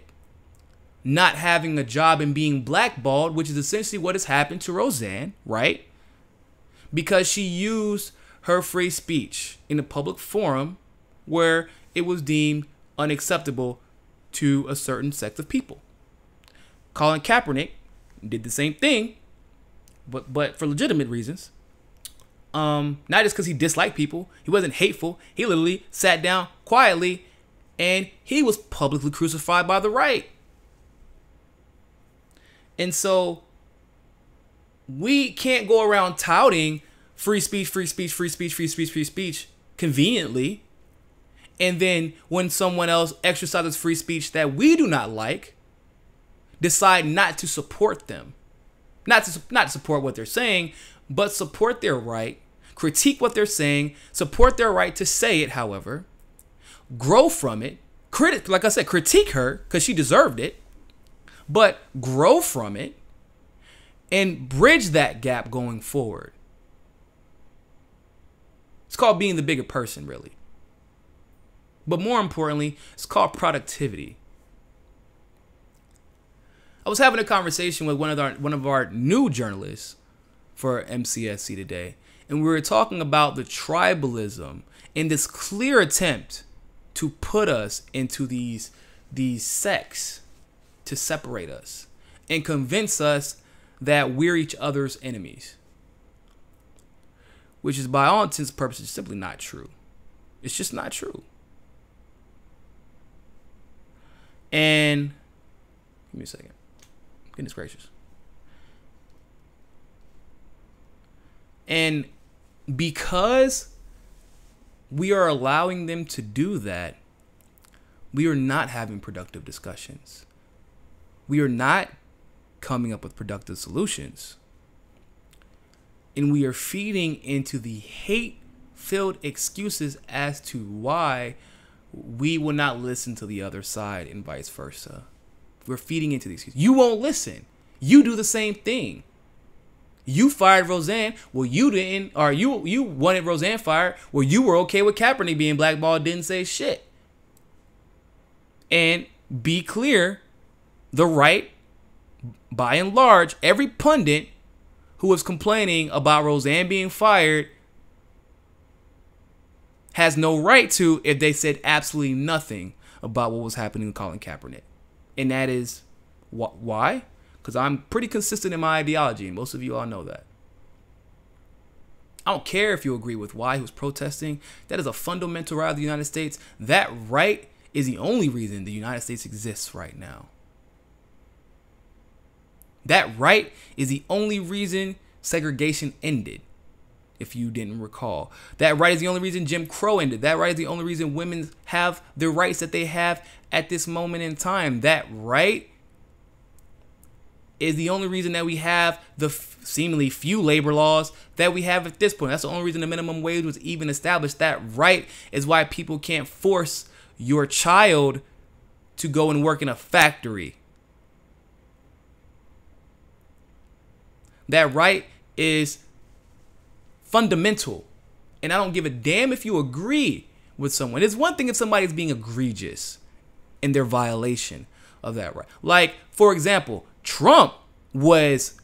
not having a job and being blackballed, which is essentially what has happened to Roseanne, right? Because she used her free speech in a public forum where it was deemed unacceptable to a certain sect of people. Colin Kaepernick did the same thing, but for legitimate reasons. Not just because he disliked people. He wasn't hateful. He literally sat down quietly and he was publicly crucified by the right. And so we can't go around touting free speech, free speech, free speech, free speech, free speech conveniently. And then when someone else exercises free speech that we do not like, decide not to support them. Not to support what they're saying, but support their right, critique what they're saying, support their right to say it, however, grow from it, like I said, critique her because she deserved it, but grow from it and bridge that gap going forward. It's called being the bigger person, really. But more importantly, it's called productivity. I was having a conversation with one of our new journalists for MCSC today, and we were talking about the tribalism and this clear attempt to put us into these sects to separate us and convince us that we're each other's enemies, which is by all intents and purposes simply not true. It's just not true. And give me a second. Goodness gracious. And because we are allowing them to do that, we are not having productive discussions. We are not coming up with productive solutions. And we are feeding into the hate-filled excuses as to why we will not listen to the other side and vice versa. We're feeding into these excuses. You won't listen. You do the same thing. You fired Roseanne. Well, you didn't, or you wanted Roseanne fired. Well, you were okay with Kaepernick being blackballed, didn't say shit. And be clear, the right, by and large, every pundit who was complaining about Roseanne being fired has no right to if they said absolutely nothing about what was happening to Colin Kaepernick. And that is why? Because I'm pretty consistent in my ideology, and most of you all know that. I don't care if you agree with why he was protesting. That is a fundamental right of the United States. That right is the only reason the United States exists right now. That right is the only reason segregation ended, if you didn't recall. That right is the only reason Jim Crow ended. That right is the only reason women have the rights that they have at this moment in time. That right is the only reason that we have the seemingly few labor laws that we have at this point. That's the only reason the minimum wage was even established. That right is why people can't force your child to go and work in a factory. That right is fundamental. And I don't give a damn if you agree with someone. It's one thing if somebody's being egregious in their violation of that right. Like, for example, Trump was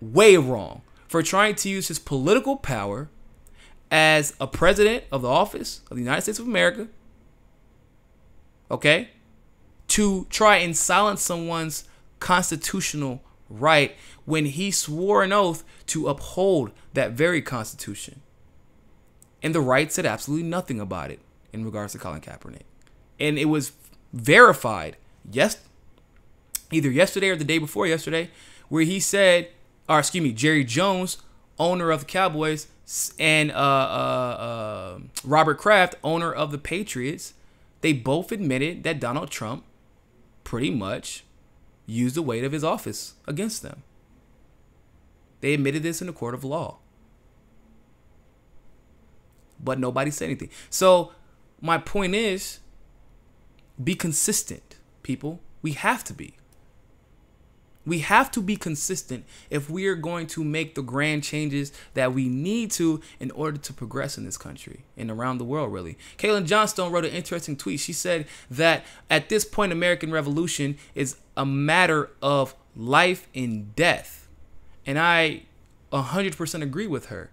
way wrong for trying to use his political power as a president of the office of the United States of America, okay, to try and silence someone's constitutional right when he swore an oath to uphold that very Constitution. And the right said absolutely nothing about it in regards to Colin Kaepernick. And it was verified, either yesterday or the day before yesterday, where he said, Jerry Jones, owner of the Cowboys, and Robert Kraft, owner of the Patriots, they both admitted that Donald Trump pretty much used the weight of his office against them. They admitted this in a court of law. But nobody said anything. So my point is, be consistent, people. We have to be. We have to be consistent if we are going to make the grand changes that we need to in order to progress in this country and around the world, really. Caitlin Johnstone wrote an interesting tweet. She said that at this point, American Revolution is a matter of life and death. And I 100% agree with her.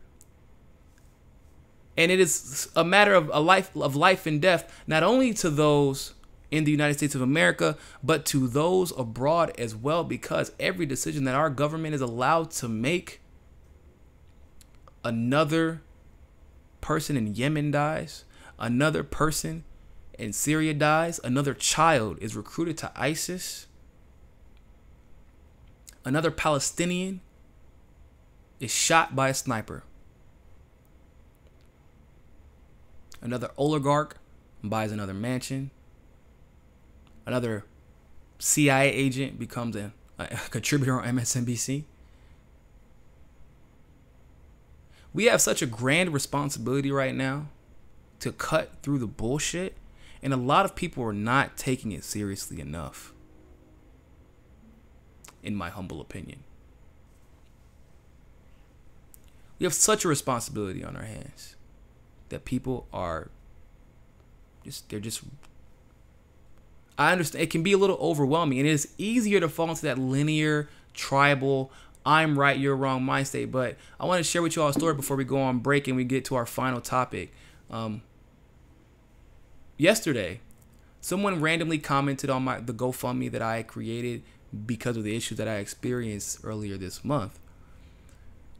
And it is a matter of life and death, not only to those in the United States of America, but to those abroad as well, because every decision that our government is allowed to make, another person in Yemen dies, another person in Syria dies, another child is recruited to ISIS, another Palestinian is shot by a sniper, another oligarch buys another mansion, another CIA agent becomes a contributor on MSNBC. We have such a grand responsibility right now to cut through the bullshit, and a lot of people are not taking it seriously enough, in my humble opinion. We have such a responsibility on our hands that people are I understand it can be a little overwhelming, and it is easier to fall into that linear, tribal, I'm right, you're wrong mind state. But I want to share with you all a story before we go on break and we get to our final topic. Yesterday, someone randomly commented on the GoFundMe that I created because of the issues that I experienced earlier this month.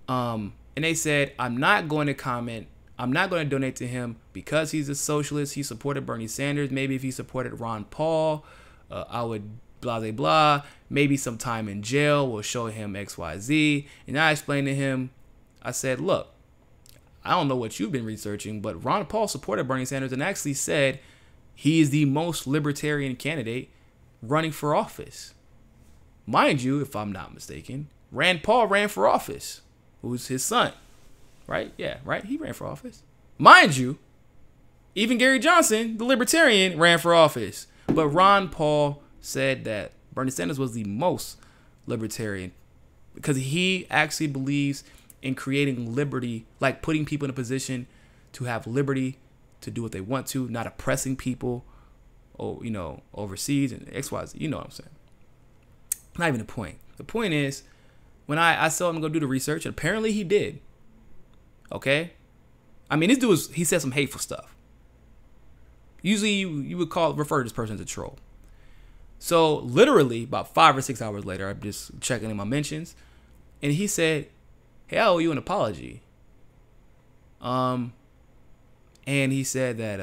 And they said, I'm not going to comment. I'm not going to donate to him because he's a socialist. He supported Bernie Sanders. Maybe if he supported Ron Paul, I would blah, blah, blah. Maybe some time in jail will show him X, Y, Z. And I explained to him, I said, look, I don't know what you've been researching, but Ron Paul supported Bernie Sanders and actually said he is the most libertarian candidate running for office. Mind you, if I'm not mistaken, Rand Paul ran for office, who's his son. Right? Yeah, right? He ran for office. Mind you, even Gary Johnson, the libertarian, ran for office. But Ron Paul said that Bernie Sanders was the most libertarian because he actually believes in creating liberty, like putting people in a position to have liberty to do what they want to, not oppressing people, or, overseas and X, Y, Z. You know what I'm saying? Not even the point. The point is, when I saw him go do the research, and apparently he did. Okay, I mean, this dude he said some hateful stuff. Usually, you would refer to this person as a troll. So literally, about 5 or 6 hours later, I'm just checking in my mentions, and he said, "Hey, I owe you an apology." And he said that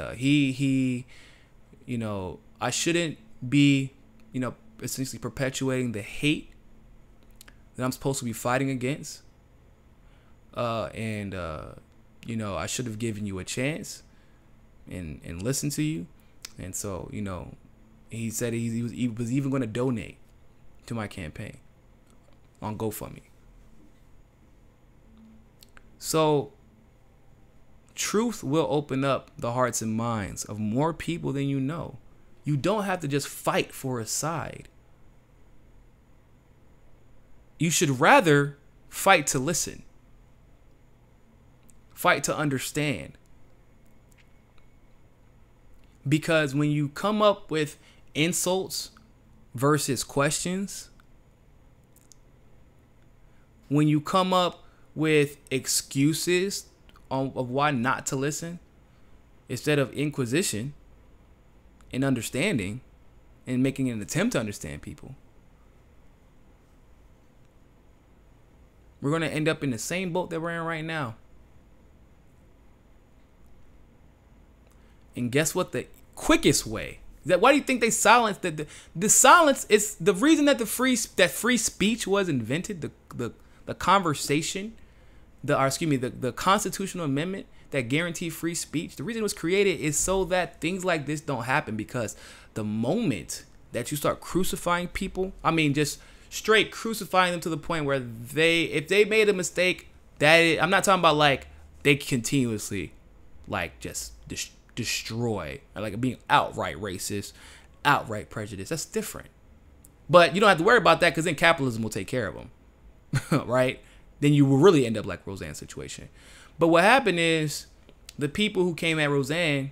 I shouldn't be, essentially perpetuating the hate that I'm supposed to be fighting against. I should have given you a chance and listened to you. And so, he said he was even going to donate to my campaign on GoFundMe. So truth will open up the hearts and minds of more people than you know. You don't have to just fight for a side. You should rather fight to listen. Fight to understand. Because when you come up with insults versus questions, when you come up with excuses of why not to listen, instead of inquisition and understanding and making an attempt to understand people, we're going to end up in the same boat that we're in right now. And guess what? The quickest way that why do you think they silenced the silence is the reason that free speech was invented, the conversation, the constitutional amendment that guaranteed free speech. The reason it was created is so that things like this don't happen, because the moment that you start crucifying people, I mean just straight crucifying them to the point where if they made a mistake, I'm not talking about like they continuously like just destroy, like being outright racist, outright prejudiced. That's different. But you don't have to worry about that because then capitalism will take care of them, right? Then you will really end up like Roseanne's situation. But what happened is the people who came at Roseanne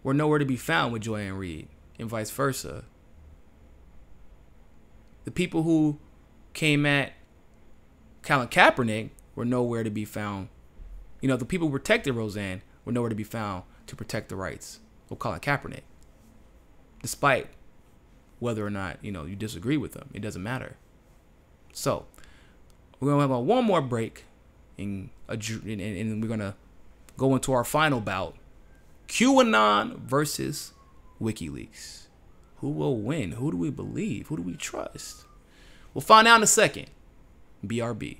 were nowhere to be found with Joy and Reid, and vice versa. The people who came at Colin Kaepernick were nowhere to be found. You know, the people who protected Roseanne were nowhere to be found to protect the rights of Colin Kaepernick. Despite whether or not, you know, you disagree with them. It doesn't matter. So, we're going to have one more break, and we're going to go into our final bout. QAnon versus Wikileaks. Who will win? Who do we believe? Who do we trust? We'll find out in a second. BRB.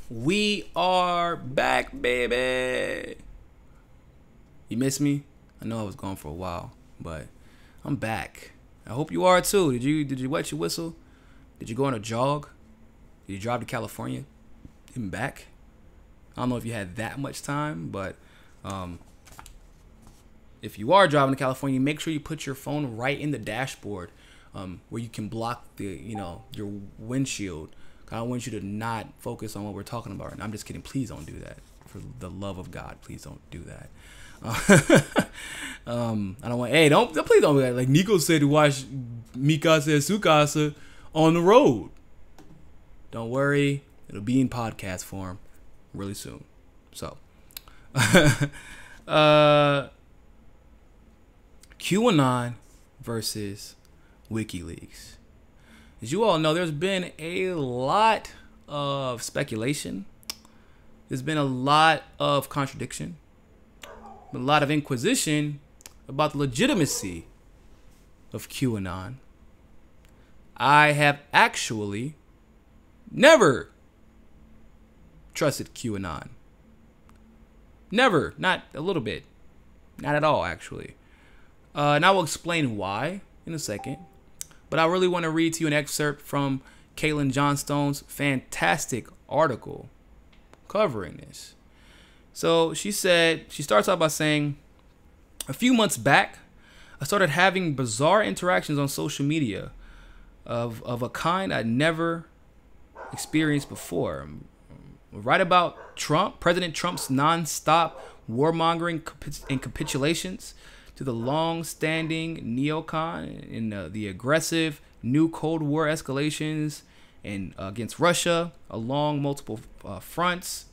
We are back, baby. You miss me? I know I was gone for a while, but I'm back. I hope you are too. Did you wet your whistle? Did you go on a jog? Did you drive to California and back? I don't know if you had that much time, but if you are driving to California, make sure you put your phone right in the dashboard, where you can block your windshield. I don't want you to not focus on what we're talking about. And I'm just kidding. Please don't do that. For the love of God, please don't do that. I don't want. Hey, please don't do that. Like Niko said to watch Mikasa and Sukasa on the road. Don't worry, it'll be in podcast form really soon. So, QAnon versus Wikileaks. As you all know, there's been a lot of speculation. There's been a lot of contradiction. A lot of inquisition about the legitimacy of QAnon. I have actually never trusted QAnon. Never. Not a little bit. Not at all, actually. And I will explain why in a second. But I really want to read to you an excerpt from Caitlin Johnstone's fantastic article covering this. So she starts out by saying, a few months back, I started having bizarre interactions on social media of a kind I'd never experienced before. Right about Trump, President Trump's nonstop warmongering and capitulations, to the long-standing neocon in the aggressive new Cold War escalations and against Russia along multiple fronts,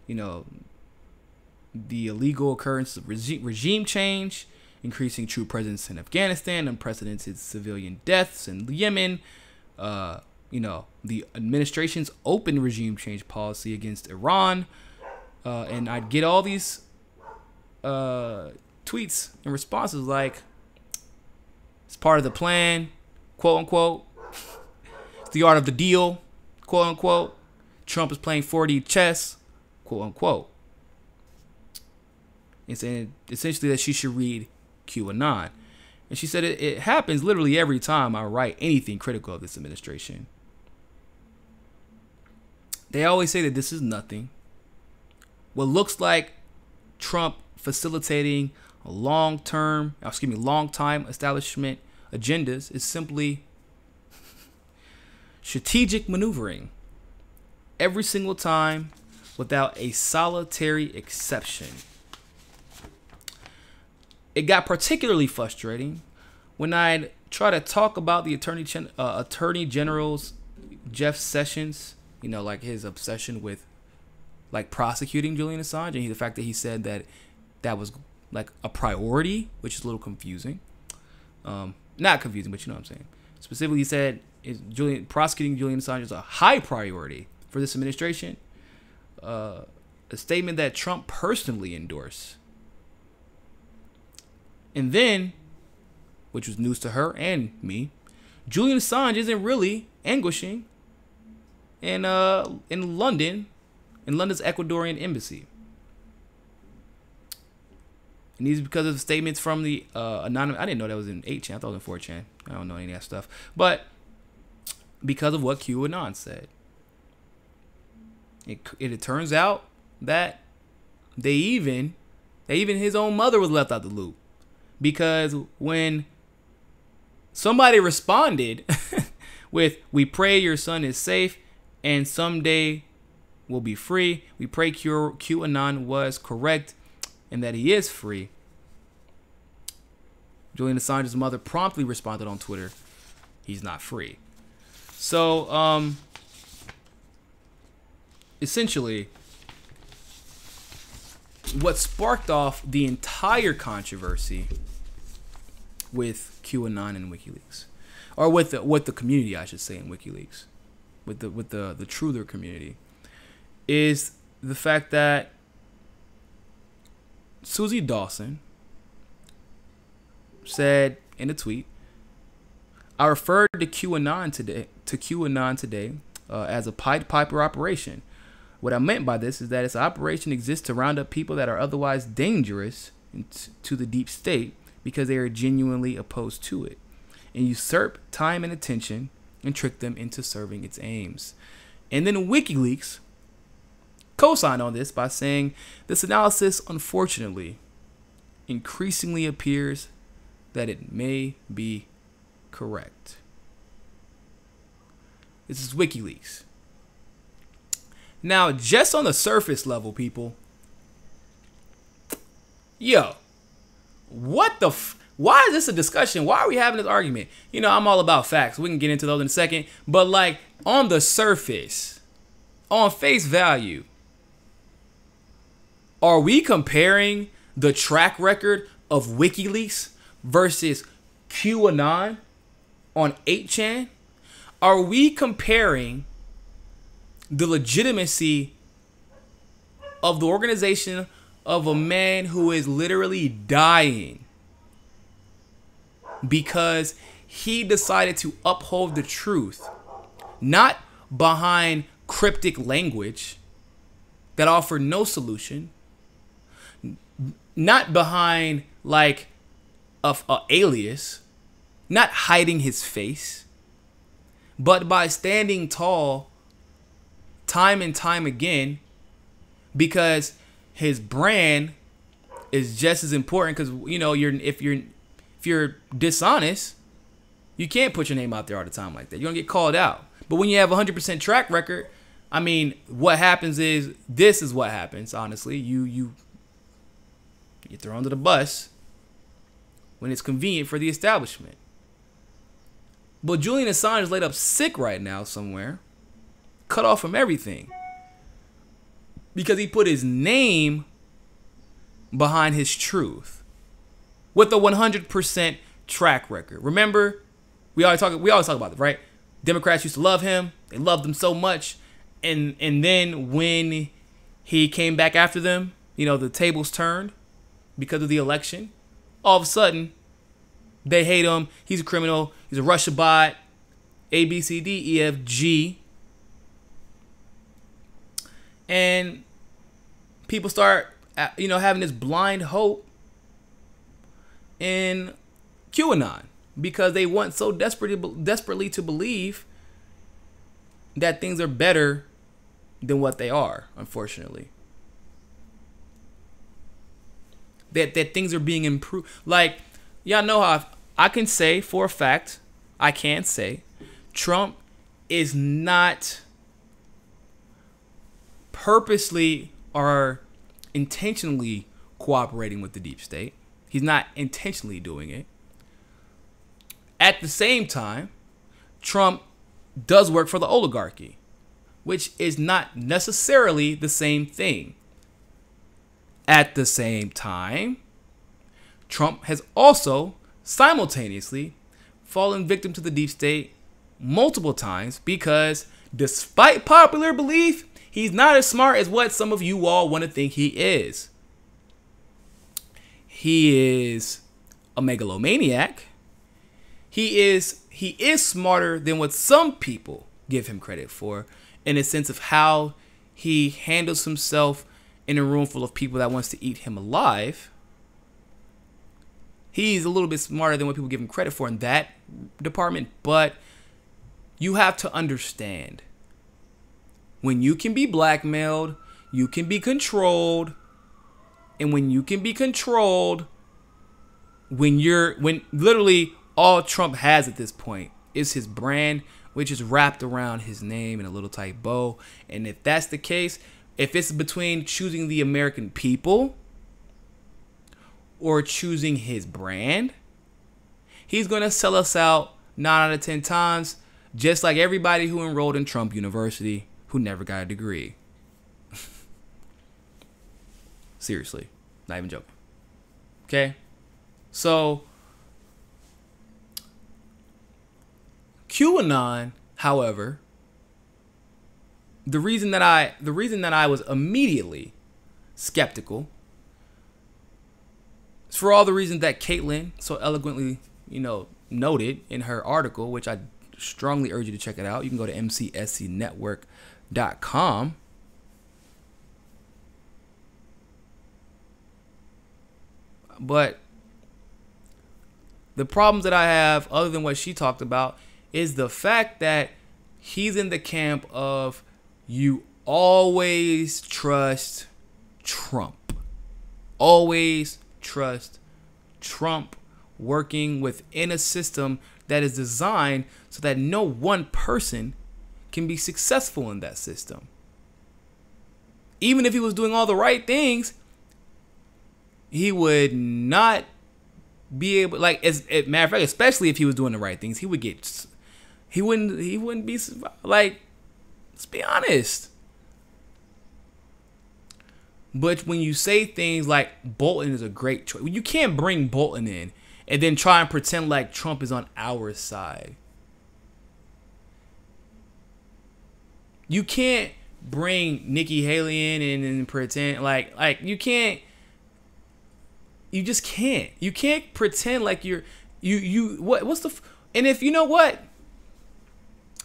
the illegal occurrence of regime change, increasing troop presence in Afghanistan, unprecedented civilian deaths in Yemen, the administration's open regime change policy against Iran. And I'd get all these tweets and responses like, it's part of the plan, quote unquote. It's the art of the deal, quote unquote. Trump is playing 4D chess, quote unquote. And saying essentially that she should read QAnon. And she said it happens literally every time I write anything critical of this administration. They always say that this is nothing. What looks like Trump facilitating a long-time establishment agendas is simply strategic maneuvering. Every single time, without a solitary exception. It got particularly frustrating when I'd try to talk about the Attorney General's Jeff Sessions, like his obsession with like prosecuting Julian Assange, and the fact that he said that was like a priority, which is a little confusing. Not confusing, but you know what I'm saying. Specifically, he said prosecuting Julian Assange is a high priority for this administration. A statement that Trump personally endorsed. And then, which was news to her and me, Julian Assange isn't really languishing in London's Ecuadorian embassy. And these because of statements from the anonymous. I didn't know that was in 8chan. I thought it was in 4chan. I don't know any of that stuff. But because of what QAnon said. It turns out that they even his own mother was left out the loop. Because when somebody responded with, "We pray your son is safe and someday will be free. We pray QAnon was correct and that he is free," Julian Assange's mother promptly responded on Twitter, "He's not free." So, essentially, what sparked off the entire controversy with QAnon and WikiLeaks, or with the community, I should say, in WikiLeaks, with the truther community, is the fact that Susie Dawson said in a tweet, "I referred to QAnon today as a Pied Piper operation. What I meant by this is that its operation exists to round up people that are otherwise dangerous to the deep state because they are genuinely opposed to it, and usurp time and attention and trick them into serving its aims." And then WikiLeaks co-signed on this by saying, "This analysis, unfortunately, increasingly appears that it may be correct." This is WikiLeaks. Now, just on the surface level, people, what the why is this a discussion? Why are we having this argument? I'm all about facts. We can get into those in a second. But like on the surface, on face value, are we comparing the track record of WikiLeaks versus QAnon on 8chan? Are we comparing the legitimacy of the organization of a man who is literally dying because he decided to uphold the truth, not behind cryptic language that offered no solution, not behind like a alias, not hiding his face, but by standing tall time and time again, because his brand is just as important. Because if you're dishonest, you can't put your name out there all the time like that. You're gonna get called out. But when you have 100% track record, I mean, what happens is this is what happens. Honestly, you get thrown under the bus when it's convenient for the establishment. But Julian Assange is laid up sick right now somewhere, cut off from everything, because he put his name behind his truth with a 100% track record. Remember, we always talk about it, right? Democrats used to love him. They loved him so much. And then when he came back after them, you know, the tables turned because of the election. All of a sudden, they hate him. He's a criminal. He's a Russia bot. A, B, C, D, E, F, G. And people start, you know, having this blind hope in QAnon because they want so desperately to believe that things are better than what they are, unfortunately. That things are being improved. Like, y'all know how I can say for a fact, I can say, Trump is not purposely or intentionally cooperating with the deep state. He's not intentionally doing it. At the same time, Trump does work for the oligarchy, which is not necessarily the same thing. At the same time, Trump has also simultaneously fallen victim to the deep state multiple times because, despite popular belief, he's not as smart as what some of you all want to think he is. He is a megalomaniac. He is smarter than what some people give him credit for, in a sense of how he handles himself in a room full of people that wants to eat him alive. He's a little bit smarter than what people give him credit for in that department, but you have to understand, when you can be blackmailed, you can be controlled, and when you can be controlled, when literally all Trump has at this point is his brand, which is wrapped around his name in a little tight bow. And if that's the case, if it's between choosing the American people or choosing his brand, he's going to sell us out 9 out of 10 times, just like everybody who enrolled in Trump University who never got a degree. Seriously, not even joking. Okay? So, QAnon, however, the reason that I was immediately skeptical is for all the reasons that Caitlin so eloquently, noted in her article, which I strongly urge you to check it out. You can go to MCSCnetwork.com. But the problems that I have, other than what she talked about, is the fact that he's in the camp of you always trust Trump. Always trust Trump, working within a system that is designed so that no one person can be successful in that system. Even if he was doing all the right things, he would not be able, like, as a matter of fact, especially if he was doing the right things, he wouldn't be, like, let's be honest. But when you say things like Bolton is a great choice, you can't bring Bolton in and then try and pretend like Trump is on our side. You can't bring Nikki Haley in and pretend like you can't. You just can't. You can't pretend like what's the, and if you know what,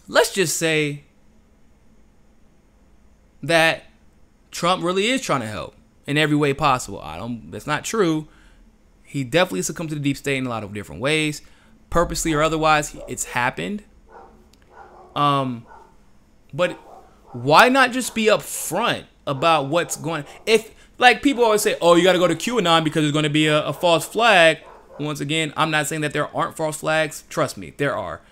let's just say that Trump really is trying to help in every way possible. That's not true. He definitely succumbed to the deep state in a lot of different ways, purposely or otherwise. It's happened. But why not just be upfront about what's going? If, like, people always say, oh, you got to go to QAnon because there's going to be a false flag. Once again, I'm not saying that there aren't false flags. Trust me, there are.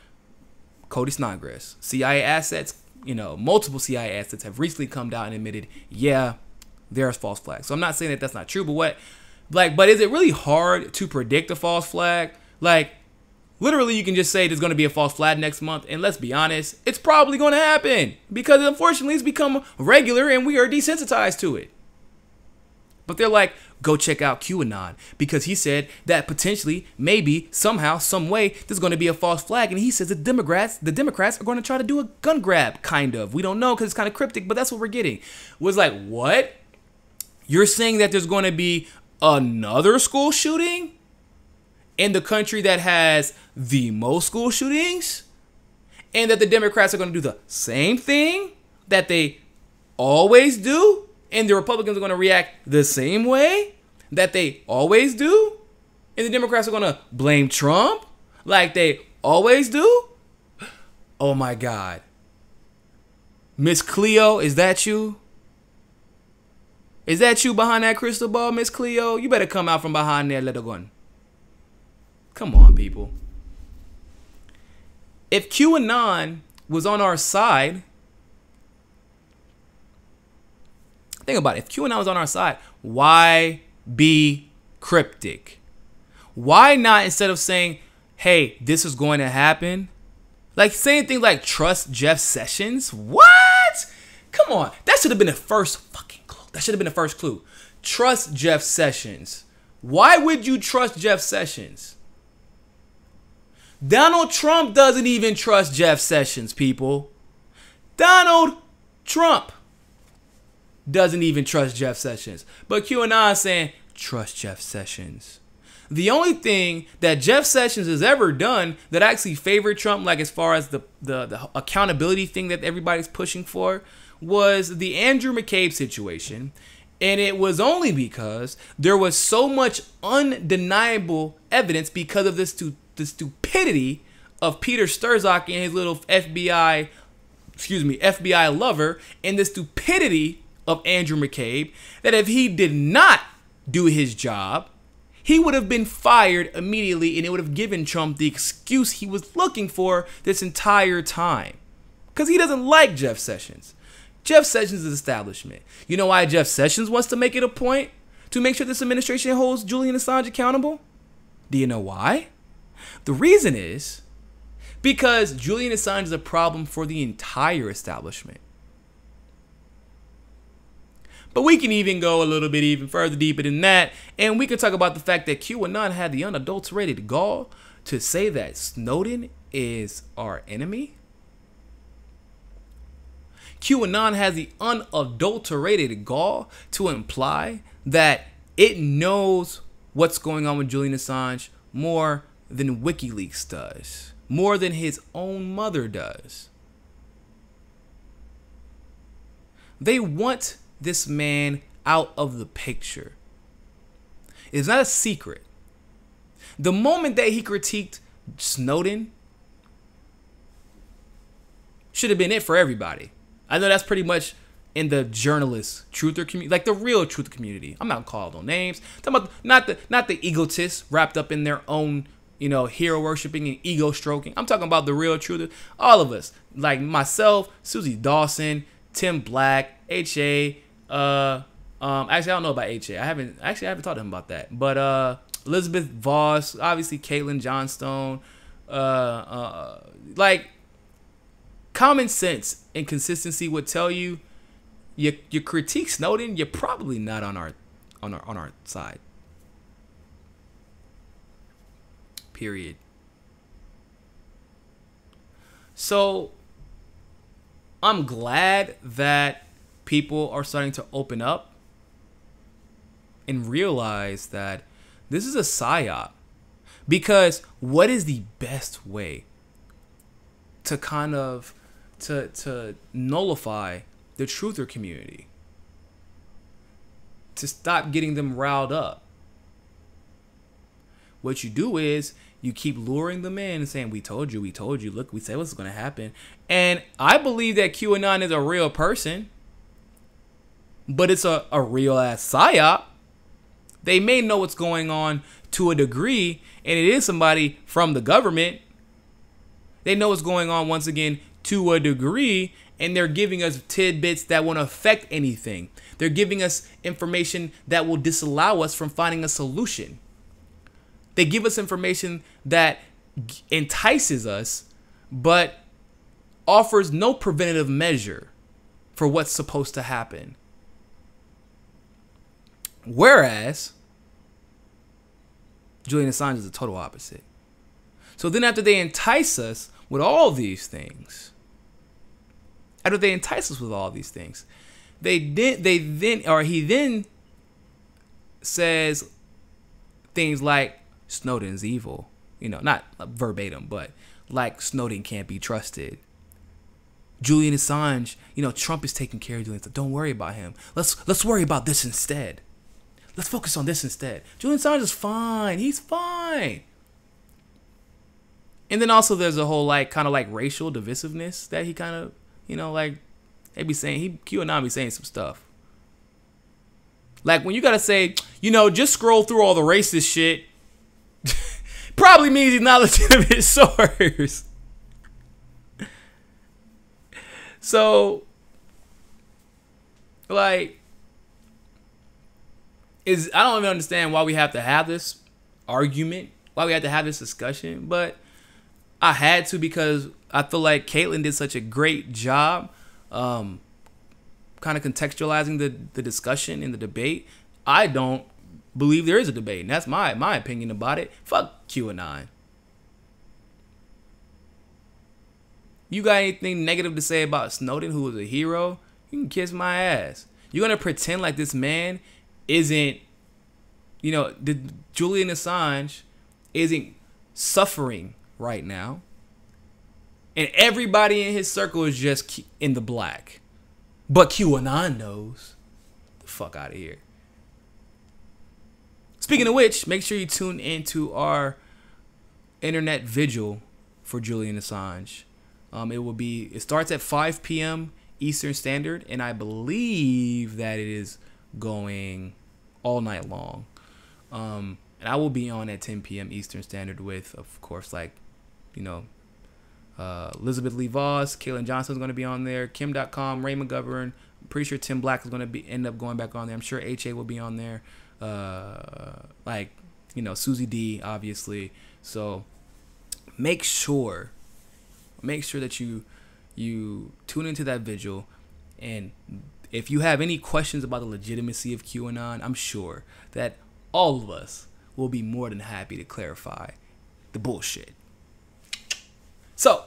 Cody Snodgrass, CIA assets, multiple CIA assets have recently come down and admitted, yeah, there's false flags. So I'm not saying that that's not true, but but is it really hard to predict a false flag? Like, literally, you can just say there's going to be a false flag next month, and let's be honest, it's probably going to happen because unfortunately it's become regular and we are desensitized to it. But they're like, go check out QAnon because he said that potentially, maybe, somehow, some way, there's going to be a false flag. And he says the Democrats are going to try to do a gun grab, kind of. We don't know because it's kind of cryptic, but that's what we're getting. Was like, what? You're saying that there's going to be another school shooting in the country that has the most school shootings? And that the Democrats are going to do the same thing that they always do? And the Republicans are going to react the same way that they always do? And the Democrats are going to blame Trump like they always do? Oh my God. Miss Cleo, is that you? Is that you behind that crystal ball, Miss Cleo? You better come out from behind there, little gun. Come on, people. If QAnon was on our side, think about it. If QAnon was on our side, why be cryptic? Why not, instead of saying, hey, this is going to happen, like saying things like trust Jeff Sessions? What? Come on. That should have been the first fucking clue. That should have been the first clue. Trust Jeff Sessions. Why would you trust Jeff Sessions? Donald Trump doesn't even trust Jeff Sessions, people. Donald Trump doesn't even trust Jeff Sessions. But QAnon saying, trust Jeff Sessions. The only thing that Jeff Sessions has ever done that actually favored Trump, like as far as the accountability thing that everybody's pushing for, was the Andrew McCabe situation. And it was only because there was so much undeniable evidence because of the stupidity of Peter Strzok and his little FBI lover, and the stupidity of Andrew McCabe, that if he did not do his job, he would have been fired immediately, and it would have given Trump the excuse he was looking for this entire time. Because he doesn't like Jeff Sessions. Jeff Sessions is establishment. You know why Jeff Sessions wants to make it a point to make sure this administration holds Julian Assange accountable? Do you know why? The reason is because Julian Assange is a problem for the entire establishment. But we can even go a little bit even further deeper than that, and we can talk about the fact that QAnon had the unadulterated gall to say that Snowden is our enemy. QAnon has the unadulterated gall to imply that it knows what's going on with Julian Assange more than Wikileaks does, more than his own mother does. They want this man out of the picture. It's not a secret. The moment that he critiqued Snowden should have been it for everybody. I know that's pretty much in the journalist truther community, like the real truther community. I'm not calling no names. I'm talking about not the egotists wrapped up in their own, hero worshiping and ego stroking. I'm talking about the real truther. All of us, like myself, Susie Dawson, Tim Black, HA. Actually, I don't know about HA. I haven't talked to him about that. But Elizabeth Voss, obviously Caitlin Johnstone, like common sense and consistency would tell you, you critique Snowden, you're probably not on our side. Period. So I'm glad that people are starting to open up and realize that this is a psyop. Because what is the best way to kind of to nullify the truther community, to stop getting them riled up? What you do is you keep luring them in and saying, we told you, look, we said what's going to happen. And I believe that QAnon is a real person, but it's a real ass psyop. They may know what's going on to a degree, and it is somebody from the government. They know what's going on, once again, to a degree, and they're giving us tidbits that won't affect anything. They're giving us information that will disallow us from finding a solution. They give us information that entices us, but offers no preventative measure for what's supposed to happen. Whereas Julian Assange is the total opposite. So then after they entice us with all these things, he then says things like Snowden's evil. You know, not verbatim, but like Snowden can't be trusted. Julian Assange, you know, Trump is taking care of Julian Assange. Don't worry about him. Let's worry about this instead. Let's focus on this instead. Julian Assange is fine. He's fine. And then also there's a whole like kind of like racial divisiveness that he kind of, you know, like they be saying, QAnon be saying some stuff. Like when you gotta say, you know, just scroll through all the racist shit, probably means he's not legitimate source. So, like, I don't even understand why we have to have this argument, why we have to have this discussion, but I had to because I feel like Caitlyn did such a great job kind of contextualizing the discussion in the debate. I don't believe there is a debate, and that's my opinion about it. Fuck QAnon. You got anything negative to say about Snowden, who was a hero? You can kiss my ass. You're going to pretend like this man isn't, you know, Julian Assange isn't suffering right now. And everybody in his circle is just in the black. But QAnon knows. The fuck out of here. Speaking of which, make sure you tune into our internet vigil for Julian Assange. It starts at 5 p.m. Eastern Standard, and I believe that it is going all night long. And I will be on at 10 p.m. Eastern Standard with, of course, like, you know, Elizabeth Lee Voss, Kaylin Johnson's going to be on there, Kim.com, Ray McGovern. I'm pretty sure Tim Black is going to end up going back on there. I'm sure HA will be on there. Like, you know, Susie D, obviously. So make sure that you tune into that vigil, and if you have any questions about the legitimacy of QAnon, I'm sure that all of us will be more than happy to clarify the bullshit. So,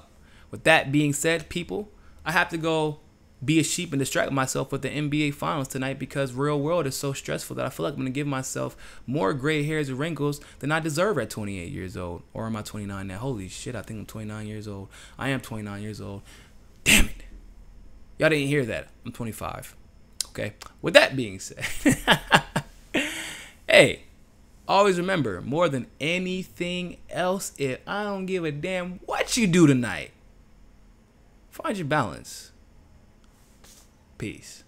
with that being said, people, I have to go be a sheep and distract myself with the NBA Finals tonight because real world is so stressful that I feel like I'm going to give myself more gray hairs and wrinkles than I deserve at 28 years old. Or am I 29 now? Holy shit, I think I'm 29 years old. I am 29 years old. Damn it. Y'all didn't hear that. I'm 25. Okay. With that being said, hey, always remember, more than anything else, if I don't give a damn what you do tonight, find your balance. Peace.